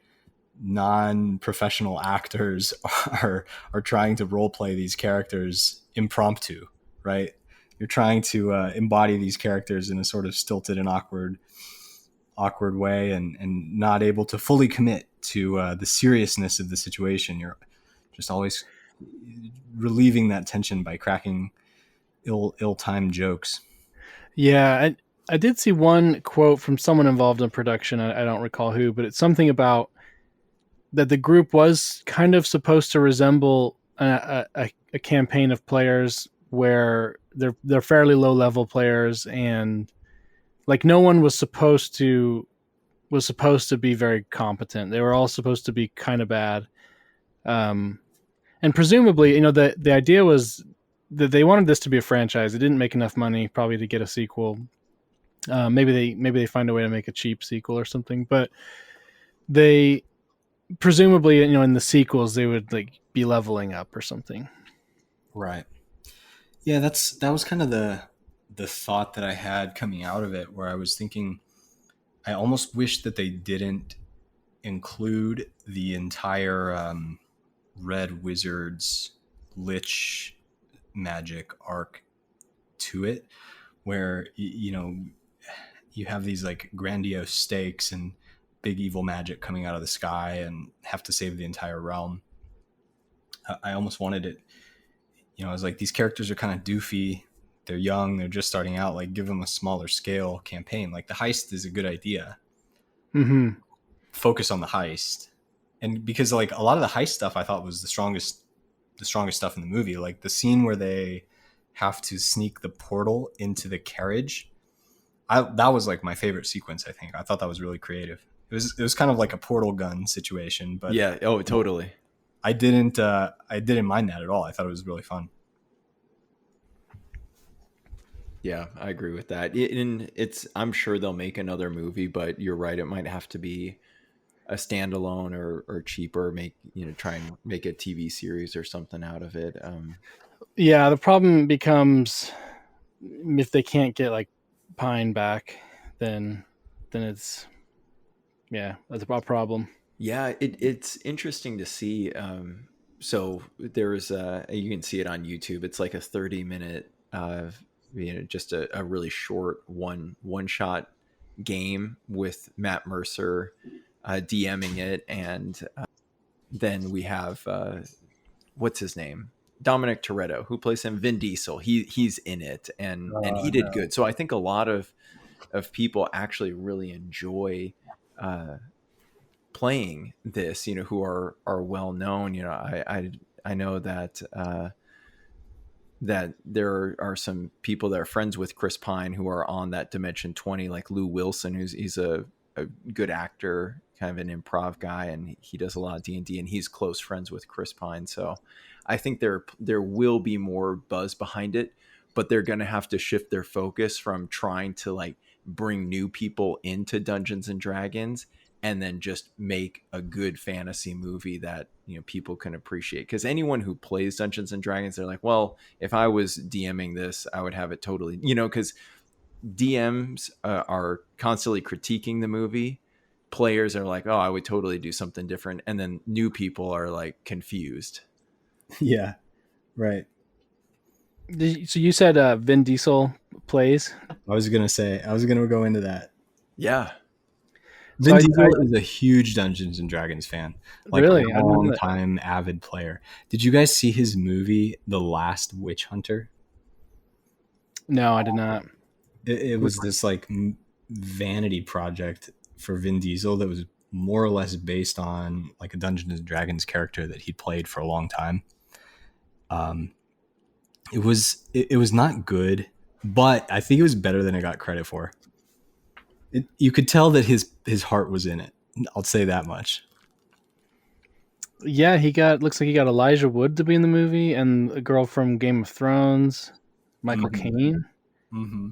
non-professional actors are trying to role play these characters impromptu, right? You're trying to embody these characters in a sort of stilted and awkward way, and not able to fully commit to the seriousness of the situation. You're just always relieving that tension by cracking ill-timed jokes. yeah. I did see one quote from someone involved in production. I don't recall who, but it's something about that the group was kind of supposed to resemble a campaign of players where they're fairly low level players, and like no one was supposed to be very competent. They were all supposed to be kind of bad. Um, and presumably, the idea was that they wanted this to be a franchise. It didn't make enough money probably to get a sequel. Maybe they find a way to make a cheap sequel or something. But they presumably, in the sequels, they would like be leveling up or something. Right. Yeah, that was kind of the thought that I had coming out of it, where I was thinking I almost wish that they didn't include the entire Red Wizard's Lich magic arc to it, where you have these like grandiose stakes and big evil magic coming out of the sky and have to save the entire realm. I almost wanted it. I was like, these characters are kind of doofy. They're young. They're just starting out. Like, give them a smaller scale campaign. Like, the heist is a good idea. Mm-hmm. Focus on the heist. And because like a lot of the heist stuff I thought was the strongest stuff in the movie. Like the scene where they have to sneak the portal into the carriage. that was like my favorite sequence. I think I thought that was really creative. It was kind of like a portal gun situation, but Yeah. Oh, totally. I didn't mind that at all. I thought it was really fun. Yeah, I agree with that. And I'm sure they'll make another movie, but you're right. It might have to be a standalone or cheaper. Try and make a TV series or something out of it. Yeah, the problem becomes if they can't get like Pine back, then it's that's a problem. Yeah, it's interesting to see. So there's you can see it on YouTube. It's like a 30-minute, just a really short one shot game with Matt Mercer DMing it, and then we have what's his name, Dominic Toretto, who plays him, Vin Diesel. He's in it, and he did good. So I think a lot of people actually really enjoy playing this, who are well known. I know that that there are some people that are friends with Chris Pine who are on that Dimension 20, like Lou Wilson, he's a good actor, kind of an improv guy, and he does a lot of D&D, and he's close friends with Chris Pine. So I think there will be more buzz behind it, but they're going to have to shift their focus from trying to like bring new people into Dungeons and Dragons and then just make a good fantasy movie that people can appreciate. Because anyone who plays Dungeons and Dragons, they're like, well, if I was DMing this, I would have it totally, because DMs are constantly critiquing the movie. Players are like, oh, I would totally do something different, and then new people are like confused. Yeah, right. So you said Vin Diesel plays? I was gonna go into that. Yeah. Vin Diesel is a huge Dungeons and Dragons fan, like really? a long time avid player. Did you guys see his movie, The Last Witch Hunter? No, I did not. It was this like vanity project for Vin Diesel that was more or less based on like a Dungeons and Dragons character that he played for a long time. It was not good, but I think it was better than it got credit for. You could tell that his heart was in it. I'll say that much. Yeah, looks like he got Elijah Wood to be in the movie, and a girl from Game of Thrones, Michael Caine. Mm-hmm.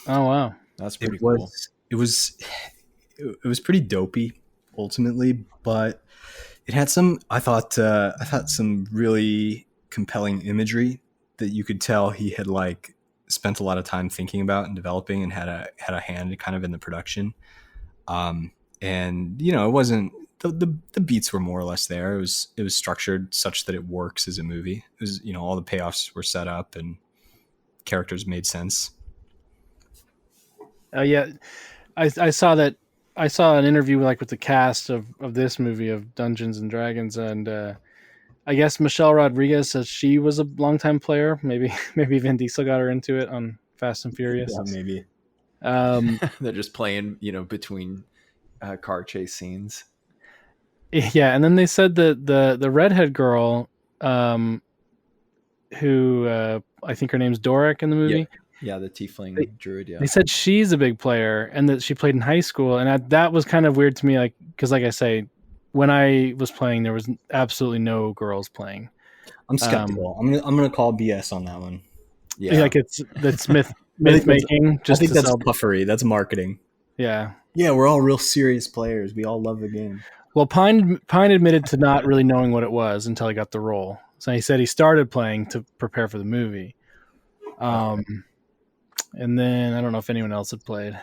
Oh wow, that's pretty cool. It was pretty dopey ultimately, but it had some. I thought some really compelling imagery that you could tell he had like spent a lot of time thinking about and developing, and had a hand kind of in the production. And it wasn't the beats were more or less there. It was structured such that it works as a movie. It was all the payoffs were set up and characters made sense. Yeah, I saw that. I saw an interview with the cast of this movie of Dungeons and Dragons, and I guess Michelle Rodriguez says she was a longtime player. Maybe Vin Diesel got her into it on Fast and Furious. Yeah, maybe. They're just playing, between car chase scenes. Yeah, and then they said that the redhead girl, who I think her name's Doric in the movie. Yeah, the tiefling druid. Yeah, they said she's a big player and that she played in high school, and that was kind of weird to me. Because like I say, when I was playing, there was absolutely no girls playing. I'm skeptical. I'm gonna call BS on that one. Yeah, that's myth making. I think that's puffery. That's marketing. Yeah. Yeah, we're all real serious players. We all love the game. Well, Pine admitted to not really knowing what it was until he got the role. So he said he started playing to prepare for the movie. And then I don't know if anyone else had played.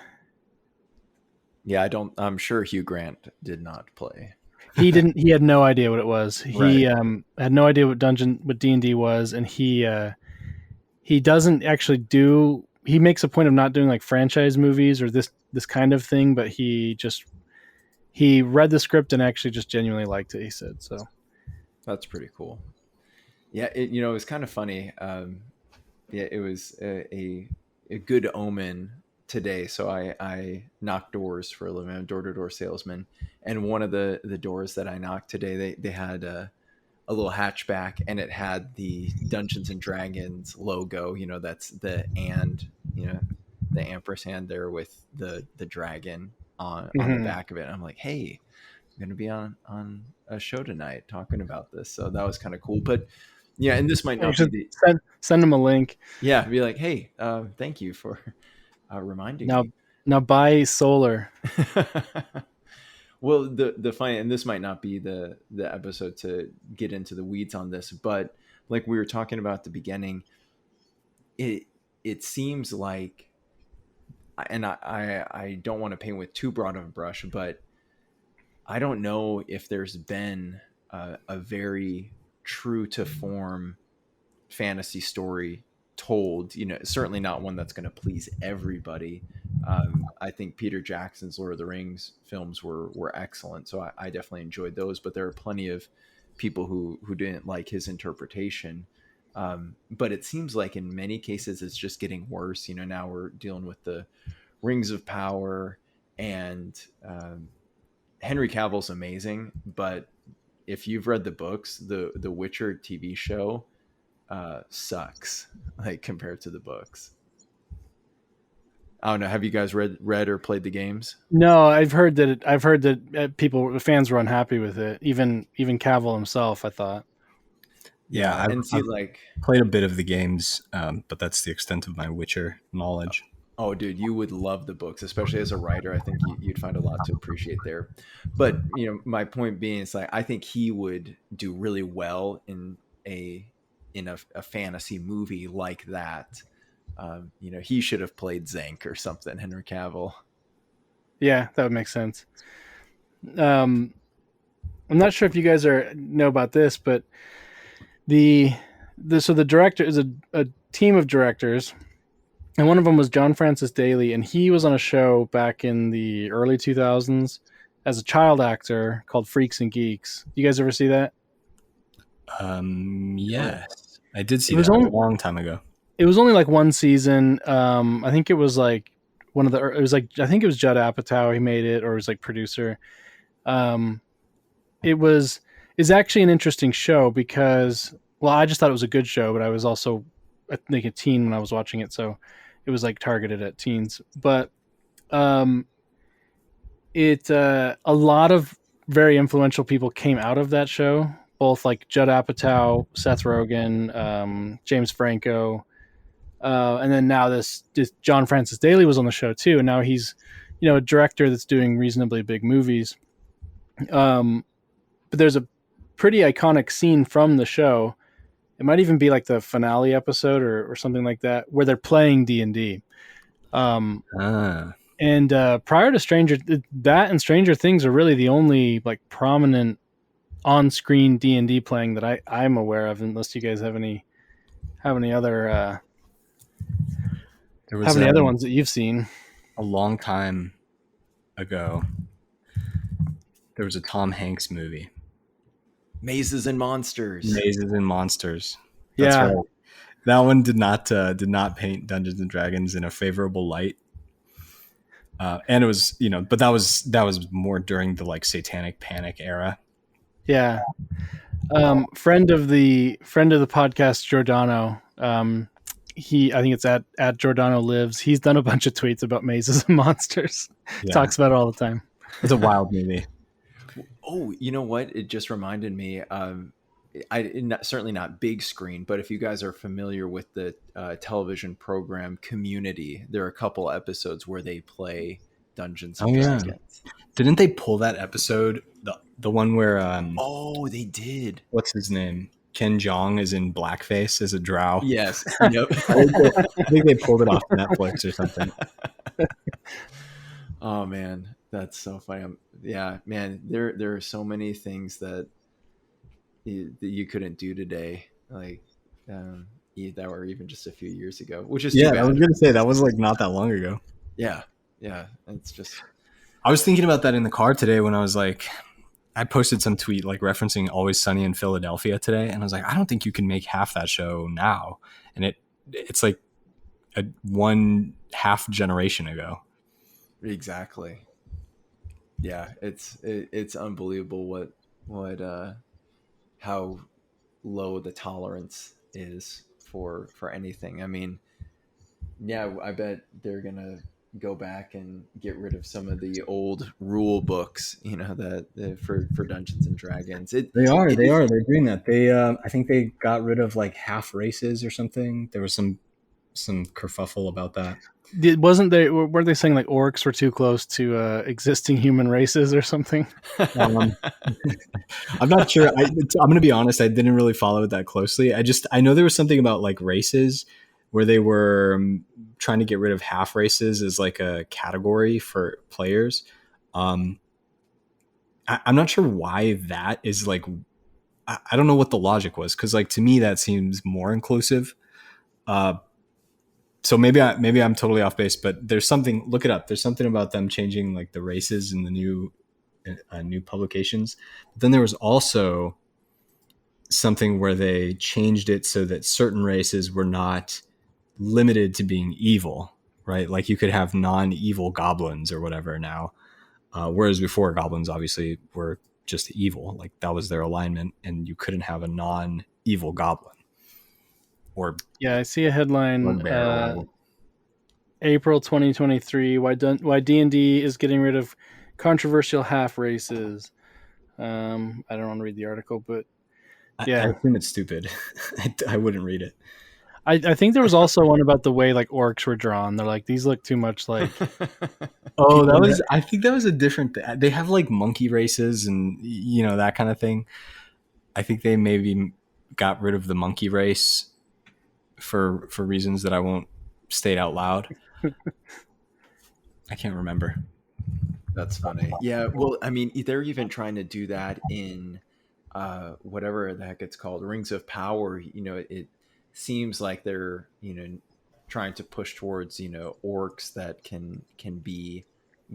Yeah, I'm sure Hugh Grant did not play. He didn't. He had no idea what it was. He had no idea what D&D was, and he doesn't actually do. He makes a point of not doing like franchise movies or this kind of thing, but he read the script and actually just genuinely liked it. He said so. That's pretty cool. Yeah, it was kind of funny. It was a good omen today. So I knocked doors for a living. I'm a door-to-door salesman, and one of the doors that I knocked today, they had a little hatchback, and it had the Dungeons and Dragons logo. That's the the ampersand there with the dragon on the Mhm. back of it. And I'm like, hey, I'm gonna be on a show tonight talking about this. So that was kind of cool. But yeah, and this might You not be should the send them a link. yeah, be like, hey, thank you for reminding Now me. now buy solar. Well, the fine, and this might not be the episode to get into the weeds on this, but like we were talking about at the beginning, it seems like, and I don't want to paint with too broad of a brush, but I don't know if there's been a very true to form fantasy story told, certainly not one that's going to please everybody. I think Peter Jackson's Lord of the Rings films were excellent, so I definitely enjoyed those, but there are plenty of people who didn't like his interpretation. But it seems like in many cases it's just getting worse. Now we're dealing with the Rings of Power, and Henry Cavill's amazing, but if you've read the books, the Witcher TV show sucks, like, compared to the books. I don't know. Have you guys read or played the games? No, I've heard that the fans were unhappy with it. Even Cavill himself, I thought. Yeah, Yeah, and see, I've like, played a bit of the games, but that's the extent of my Witcher knowledge. oh, dude, you would love the books, especially as a writer. I think you'd find a lot to appreciate there. But my point being is, like, I think he would do really well in a fantasy movie like that. He should have played Zank or something, Henry Cavill. Yeah, that would make sense. Um, I'm not sure if you guys know about this, but the director is a team of directors, and one of them was John Francis Daley, and he was on a show back in the early 2000s as a child actor called Freaks and Geeks. You guys ever see that? Yes, I did see It was that only a long time ago. it was only like one season. I think it was like it was like, I think it was Judd Apatow. He made it, or it was like producer. Um, it was is actually an interesting show because, well, I just thought it was a good show, but I was also, I think, a teen when I was watching it, so it was like targeted at teens. But um, a lot of very influential people came out of that show, both like Judd Apatow, Seth Rogen, James Franco, and then now this John Francis Daley was on the show too, and now he's a director that's doing reasonably big movies. But there's a pretty iconic scene from the show. It might even be like the finale episode or something like that, where they're playing D&D. And prior to Stranger Things are really the only like prominent on-screen D&D playing that I'm aware of, unless you guys have any other There was other ones that you've seen. a long time ago. There was a Tom Hanks movie, Mazes and Monsters. Mazes and Monsters. That's right. That one did not paint Dungeons and Dragons in a favorable light. And it was, but that was more during the like Satanic Panic era. Yeah. Friend of the podcast, Giordano. I think it's at Giordano Lives. He's done a bunch of tweets about Mazes and Monsters. Yeah. Talks about it all the time. It's a wild movie. Oh, you know what? It just reminded me. Certainly not big screen, but if you guys are familiar with the television program Community, there are a couple episodes where they play Dungeons and Dragons. Didn't they pull that episode? The one where oh, they did. What's his name? Ken Jeong is in blackface as a drow. Yes. Yep. I think they pulled it off Netflix or something. Oh man, that's so funny. Yeah, man, there are so many things that you couldn't do today, like that were even just a few years ago, which is too bad. I was gonna say that was like not that long ago. Yeah, it's just. I was thinking about that in the car today when I was like, I posted some tweet like referencing Always Sunny in Philadelphia today, and I was like, I don't think you can make half that show now, and it's like a 1/2 generation ago. Exactly. Yeah, it's unbelievable what how low the tolerance is for anything. I mean, Yeah, I bet they're gonna go back and get rid of some of the old rule books, that for Dungeons and Dragons. They are, It they is. are. They're doing that. I think they got rid of like half races or something. There was some kerfuffle about that. Wasn't they? Were they saying like orcs were too close to existing human races or something? Um, I'm not sure. I'm going to be honest. I didn't really follow it that closely. I know there was something about like races where they were trying to get rid of half races as like a category for players. Um, I'm not sure why that is like. I don't know what the logic was because like to me that seems more inclusive. Uh, so maybe I'm totally off base, but there's something. Look it up. There's something about them changing like the races in the new publications. But then there was also something where they changed it so that certain races were not limited to being evil, right? Like you could have non-evil goblins or whatever now, whereas before goblins obviously were just evil, like that was their alignment, and you couldn't have a non-evil goblin or Yeah, I see a headline. bugbear or whatever. April 2023. Why D&D is getting rid of controversial half races. I don't want to read the article, but I yeah, assume it's stupid. I wouldn't read it. I think there was also one about the way like orcs were drawn. They're like these look too much like Oh, people. I think that was a different they have like monkey races and that kind of thing. I think they maybe got rid of the monkey race for reasons that I won't state out loud. I can't remember. That's funny. Yeah, well, I mean, they're even trying to do that in whatever the heck it's called, Rings of Power. It seems like they're trying to push towards orcs that can be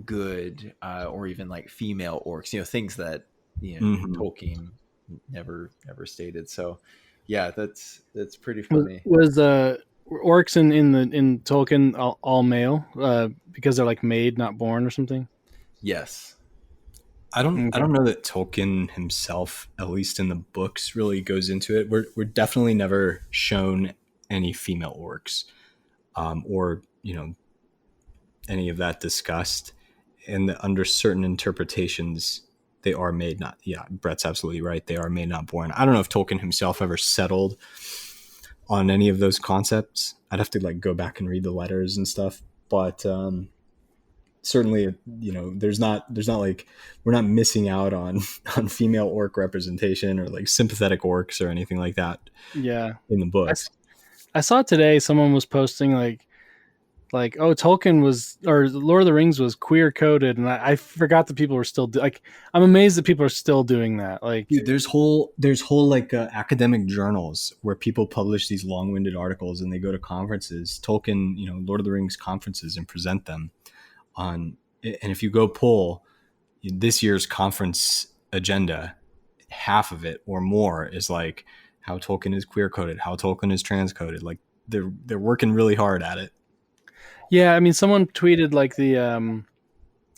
good, or even like female orcs. Things that Mm-hmm. Tolkien never stated. So, yeah, that's pretty Was funny. was orcs in Tolkien all male because they're like made not born or something? Yes. I Okay. don't know that Tolkien himself, at least in the books, really goes into it. We're definitely never shown any female orcs, or any of that discussed. And under certain interpretations, they are made not. Yeah, Brett's absolutely right. They are made not born. I don't know if Tolkien himself ever settled on any of those concepts. I'd have to like go back and read the letters and stuff, but certainly there's not like we're not missing out on on female orc representation or like sympathetic orcs or anything like that Yeah. in the I, books. I saw today someone was posting like oh Tolkien was or Lord of the Rings was queer coded, and I forgot that people were still like I'm amazed that people are still doing that. Like Dude, there's whole like academic journals where people publish these long-winded articles and they go to conferences, Tolkien, Lord of the Rings conferences, and present them on. And if you go pull this year's conference agenda, half of it or more is like how Tolkien is queer coded, how Tolkien is trans coded. Like they're working really hard at it. yeah, I mean someone tweeted like the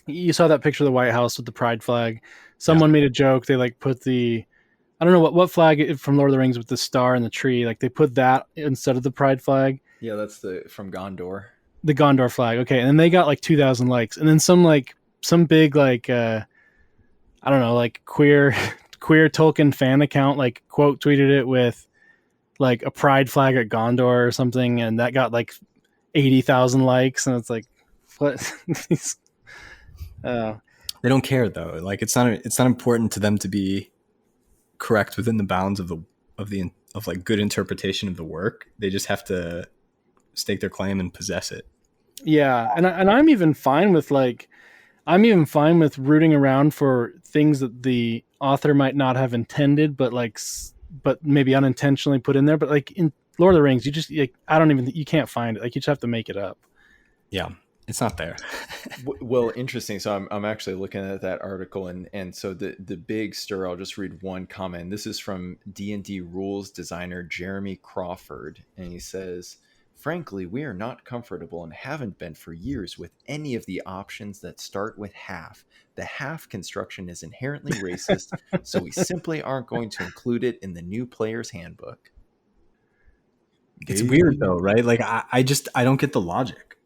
you saw that picture of the White House with the pride flag. Yeah. Someone made a joke. They like put the I don't know what flag from Lord of the Rings with the star and the tree. Like they put that instead of the pride flag, Yeah, that's the from Gondor. the Gondor flag. Okay, and then they got like 2,000 likes, and then some big like I don't know like queer Tolkien fan account like quote tweeted it with like a pride flag at Gondor or something, and that got like 80,000 likes, and it's like what? uh, They don't care though. Like it's not important to them to be correct within the bounds of like good interpretation of the work. They just have to stake their claim and possess it. yeah, and I'm even fine with like I'm even fine with rooting around for things that the author might not have intended, but but maybe unintentionally put in there. But like in Lord of the Rings, you just like, I don't even you can't find it. Like you just have to make it up. Yeah, it's not there. Well, interesting. So I'm actually looking at that article, and so the big stir. I'll just read one comment. This is from D&D rules designer Jeremy Crawford, and he says, "Frankly, we are not comfortable and haven't been for years with any of the options that start with half. The half construction is inherently racist, so we simply aren't going to include it in the new player's handbook." It's weird though, right? Like I don't get the logic.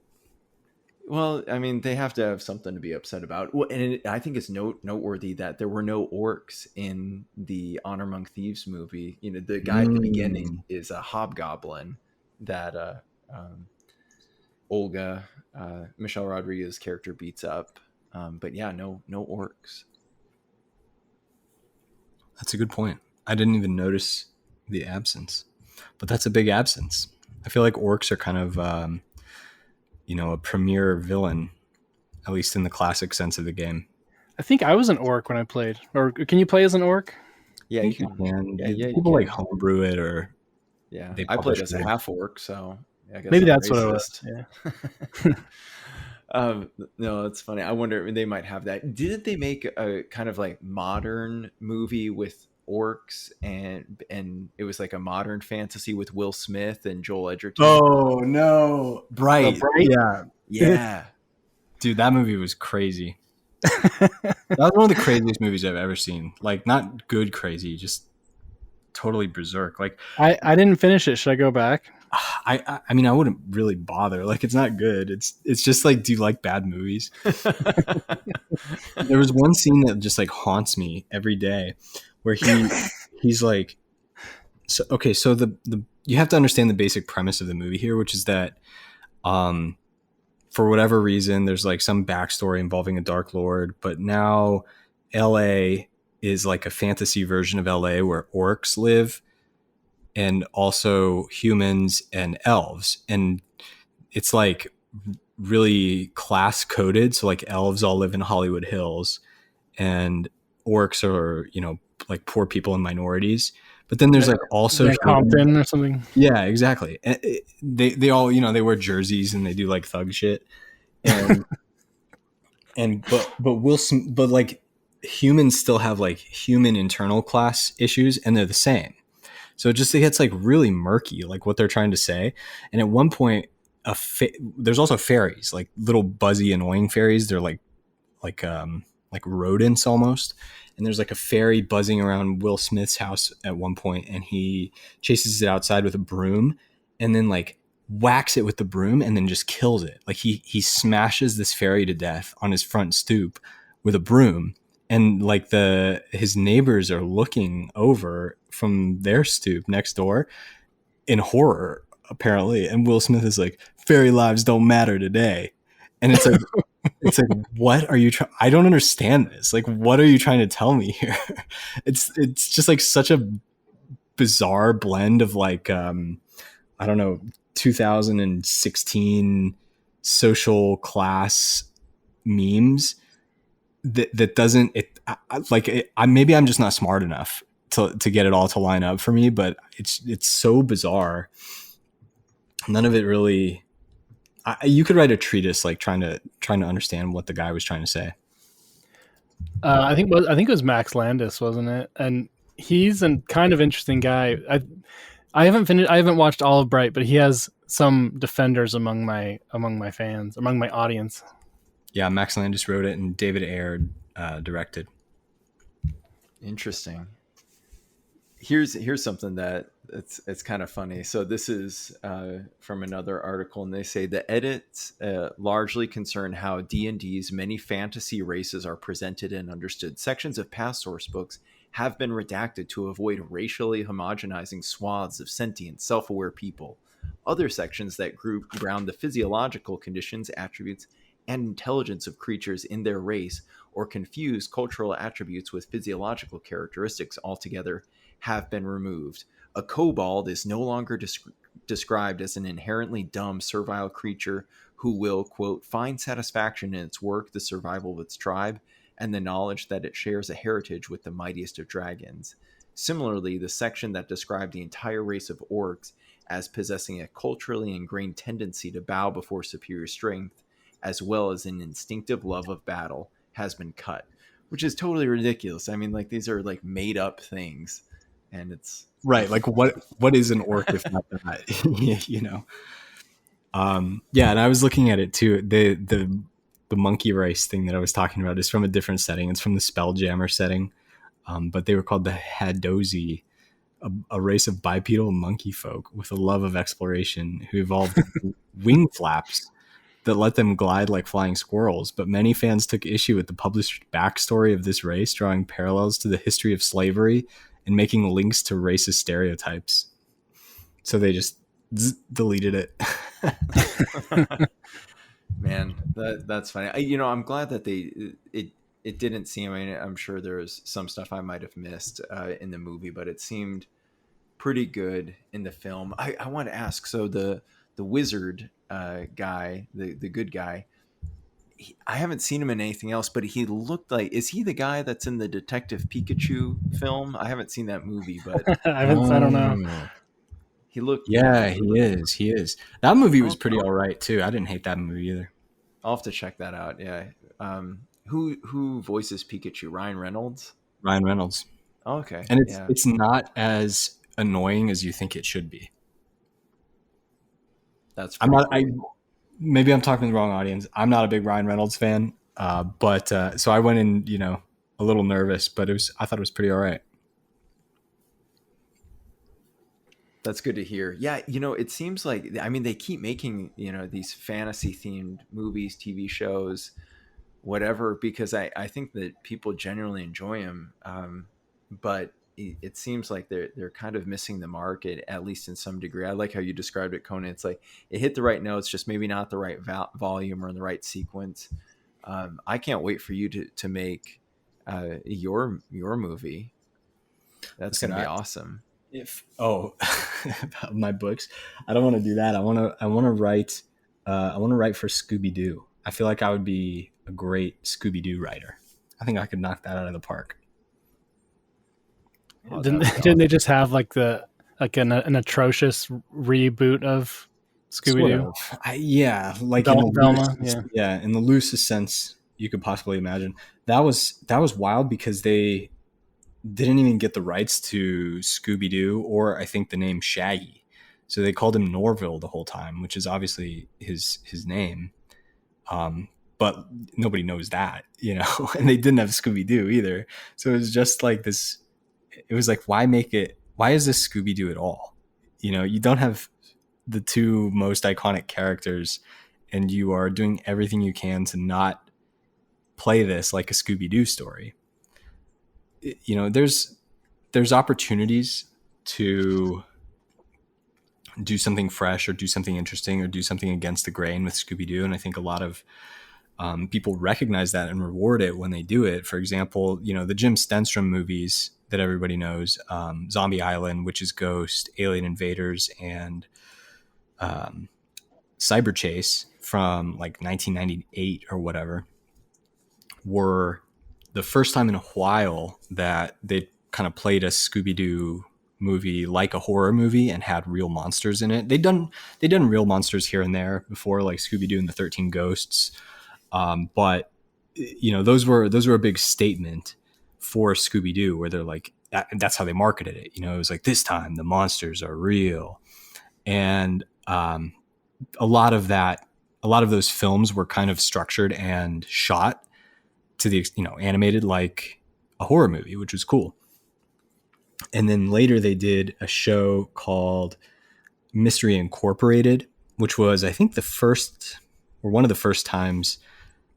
Well, I mean, they have to have something to be upset about. Well, and I think it's noteworthy that there were no orcs in the Honor Among Thieves movie. You know, the guy at the beginning is a hobgoblin that Olga, Michelle Rodriguez's character, beats up. But yeah, no orcs. That's a good point. I didn't even notice the absence, but that's a big absence. I feel like orcs are kind of, a premier villain, at least in the classic sense of the game. I think I was an orc when I played. Or can you play as an orc? Yeah, you can. Yeah, people like homebrew it, or I played as a half orc, so I guess maybe I'm that's racist. what it was. Yeah. No, it's funny. I wonder, they might have that. Didn't they make a kind of like modern movie with orcs, and it was like a modern fantasy with Will Smith and Joel Edgerton? Oh no, Bright. Yeah. Dude, that movie was crazy. That was one of the craziest movies I've ever seen. Like, not good crazy, just totally berserk. Like, I didn't finish it. Should I go back? I mean, I wouldn't really bother. Like, it's not good. It's just like, do you like bad movies? There was one scene that just like haunts me every day, where he's like, so the you have to understand the basic premise of the movie here, which is that for whatever reason, there's like some backstory involving a Dark Lord, but now LA is like a fantasy version of LA where orcs live, and also humans and elves. And it's like really class coded. So like elves all live in Hollywood Hills, and orcs are, like poor people and minorities. But then there's like also Compton or something. Yeah, exactly. And they all, they wear jerseys and they do like thug shit. And but like humans still have like human internal class issues, and they're the same. So it gets like really murky, like what they're trying to say. And at one point, there's also fairies, like little buzzy, annoying fairies. They're like rodents almost. And there's like a fairy buzzing around Will Smith's house at one point, and he chases it outside with a broom, and then like whacks it with the broom, and then just kills it. Like he smashes this fairy to death on his front stoop with a broom. And like his neighbors are looking over from their stoop next door in horror, apparently. And Will Smith is like, "Fairy lives don't matter today." And it's like, what are you trying? I don't understand this. Like, what are you trying to tell me here? It's just like such a bizarre blend of like, I don't know, 2016 social class memes that doesn't maybe I'm just not smart enough to get it all to line up for me, but it's so bizarre. None of it really. You could write a treatise like trying to understand what the guy was trying to say. I think it was Max Landis, wasn't it? And he's a kind of interesting guy. I haven't watched all of Bright, but he has some defenders among my fans, among my audience. Yeah, Max Landis wrote it, and David Ayer directed. Interesting. Here's something that it's kind of funny. So this is from another article, and they say the edits largely concern how D&D's many fantasy races are presented and understood. Sections of past source books have been redacted to avoid racially homogenizing swaths of sentient, self-aware people. Other sections that ground the physiological conditions, attributes, and intelligence of creatures in their race, or confuse cultural attributes with physiological characteristics altogether, have been removed. A kobold is no longer described as an inherently dumb, servile creature who will, quote, find satisfaction in its work, the survival of its tribe, and the knowledge that it shares a heritage with the mightiest of dragons. Similarly, the section that described the entire race of orcs as possessing a culturally ingrained tendency to bow before superior strength, as well as an instinctive love of battle, has been cut, which is totally ridiculous. I mean, like, these are like made up things, and it's right. Like, what is an orc if not that? Yeah, and I was looking at it too. The monkey race thing that I was talking about is from a different setting. It's from the Spelljammer setting, but they were called the Hadozi, a race of bipedal monkey folk with a love of exploration who evolved wing flaps that let them glide like flying squirrels. But many fans took issue with the published backstory of this race, drawing parallels to the history of slavery and making links to racist stereotypes. So they just deleted it. Man, that's funny. You know, I'm glad that it didn't seem. I mean, I'm sure there's some stuff I might have missed in the movie, but it seemed pretty good in the film. I want to ask. So the wizard guy, the good guy. I haven't seen him in anything else, but he looked like. Is he the guy that's in the Detective Pikachu film? I haven't seen that movie, but I haven't. I don't know. he looked. Yeah, he is. He is. That movie was Oh, pretty all right too. I didn't hate that movie either. I'll have to check that out. Yeah. Who voices Pikachu? Ryan Reynolds. Ryan Reynolds. Oh, okay. And Yeah. it's not as annoying as you think it should be. That's I'm not. cool. Maybe I'm talking to the wrong audience. I'm not a big Ryan Reynolds fan, but so I went in, a little nervous, but I thought it was pretty all right. That's good to hear. Yeah, it seems like, I mean, they keep making, these fantasy themed movies, TV shows, whatever, because I think that people generally enjoy them. But it seems like they're kind of missing the mark, at least in some degree. I like how you described it, Conan. It's like it hit the right notes, just maybe not the right volume or in the right sequence. I can't wait for you to make your movie. That's going to be awesome. About my books, I don't want to do that. I want to write for Scooby Doo. I feel like I would be a great Scooby Doo writer. I think I could knock that out of the park. Oh, didn't they just have an atrocious reboot of Scooby Doo? Yeah, like Velma. In the loosest sense you could possibly imagine. That was wild because they didn't even get the rights to Scooby Doo or I think the name Shaggy, so they called him Norville the whole time, which is obviously his name. But nobody knows that, and they didn't have Scooby Doo either. So it was just like this. It was like, why is this Scooby Doo at all? You don't have the two most iconic characters and you are doing everything you can to not play this like a Scooby Doo story. There's opportunities to do something fresh or do something interesting or do something against the grain with Scooby Doo. And I think a lot of people recognize that and reward it when they do it. For example, the Jim Stenstrom movies that everybody knows, Zombie Island, Witch's Ghost, Alien Invaders, and Cyber Chase from like 1998 or whatever, were the first time in a while that they kind of played a Scooby-Doo movie like a horror movie and had real monsters in it. They'd done real monsters here and there before, like Scooby-Doo and the 13 Ghosts. But those were a big statement for Scooby-Doo, where they're like, that's how they marketed it. It was like, this time the monsters are real. And a lot of those films were kind of structured and shot to the, animated like a horror movie, which was cool. And then later they did a show called Mystery Incorporated, which was, I think, one of the first times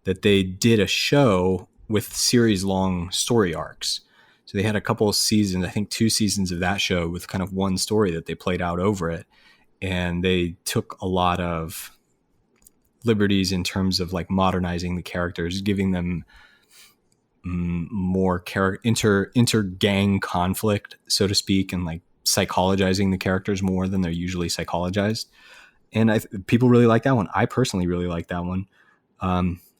that they did a show with series long story arcs. So they had a couple of seasons, I think 2 seasons of that show with kind of one story that they played out over it. And they took a lot of liberties in terms of like modernizing the characters, giving them more inter-gang conflict, so to speak, and like psychologizing the characters more than they're usually psychologized. And people really like that one. I personally really like that one.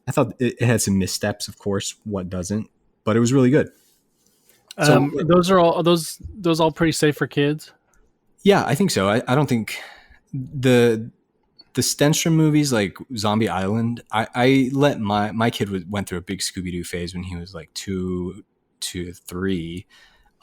I thought it had some missteps, of course. What doesn't? But it was really good. So those all pretty safe for kids? Yeah, I think so. I don't think the Stenstrom movies like Zombie Island, I let my kid went through a big Scooby-Doo phase when he was like 2 to 3.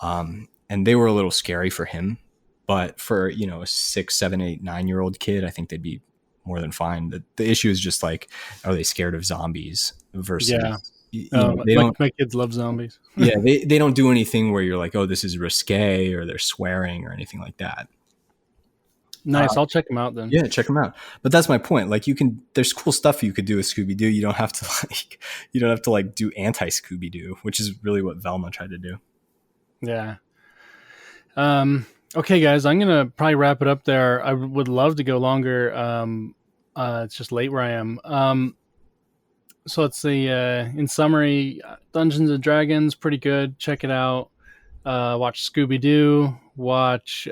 And they were a little scary for him. But for, a 6, 7, 8, 9-year-old kid, I think they'd be more than fine. The issue is just like, are they scared of zombies versus They don't. my kids love zombies. Yeah, they don't do anything where you're like, oh, this is risque, or they're swearing or anything like that. Nice. I'll check them out then. Yeah, check them out. But that's my point. Like, there's cool stuff you could do with Scooby Doo. You don't have to like do anti Scooby Doo, which is really what Velma tried to do. Yeah. Okay, guys, I'm gonna probably wrap it up there. I would love to go longer. It's just late where I am. So let's see. In summary, Dungeons and Dragons, pretty good. Check it out. Watch Scooby Doo. Watch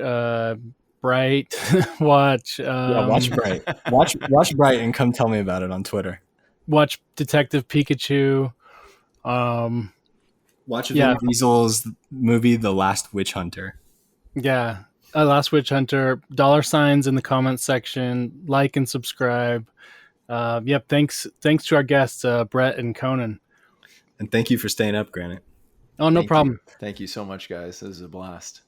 Bright. Watch. Watch Bright. Watch Bright and come tell me about it on Twitter. Watch Detective Pikachu. Watch Vin Diesel's movie, The Last Witch Hunter. Yeah, Last Witch Hunter. $signs in the comments section. Like and subscribe. Yep. Thanks to our guests, Brett and Conan. And thank you for staying up, Granite. Oh, no problem. Thank you so much, guys. This is a blast.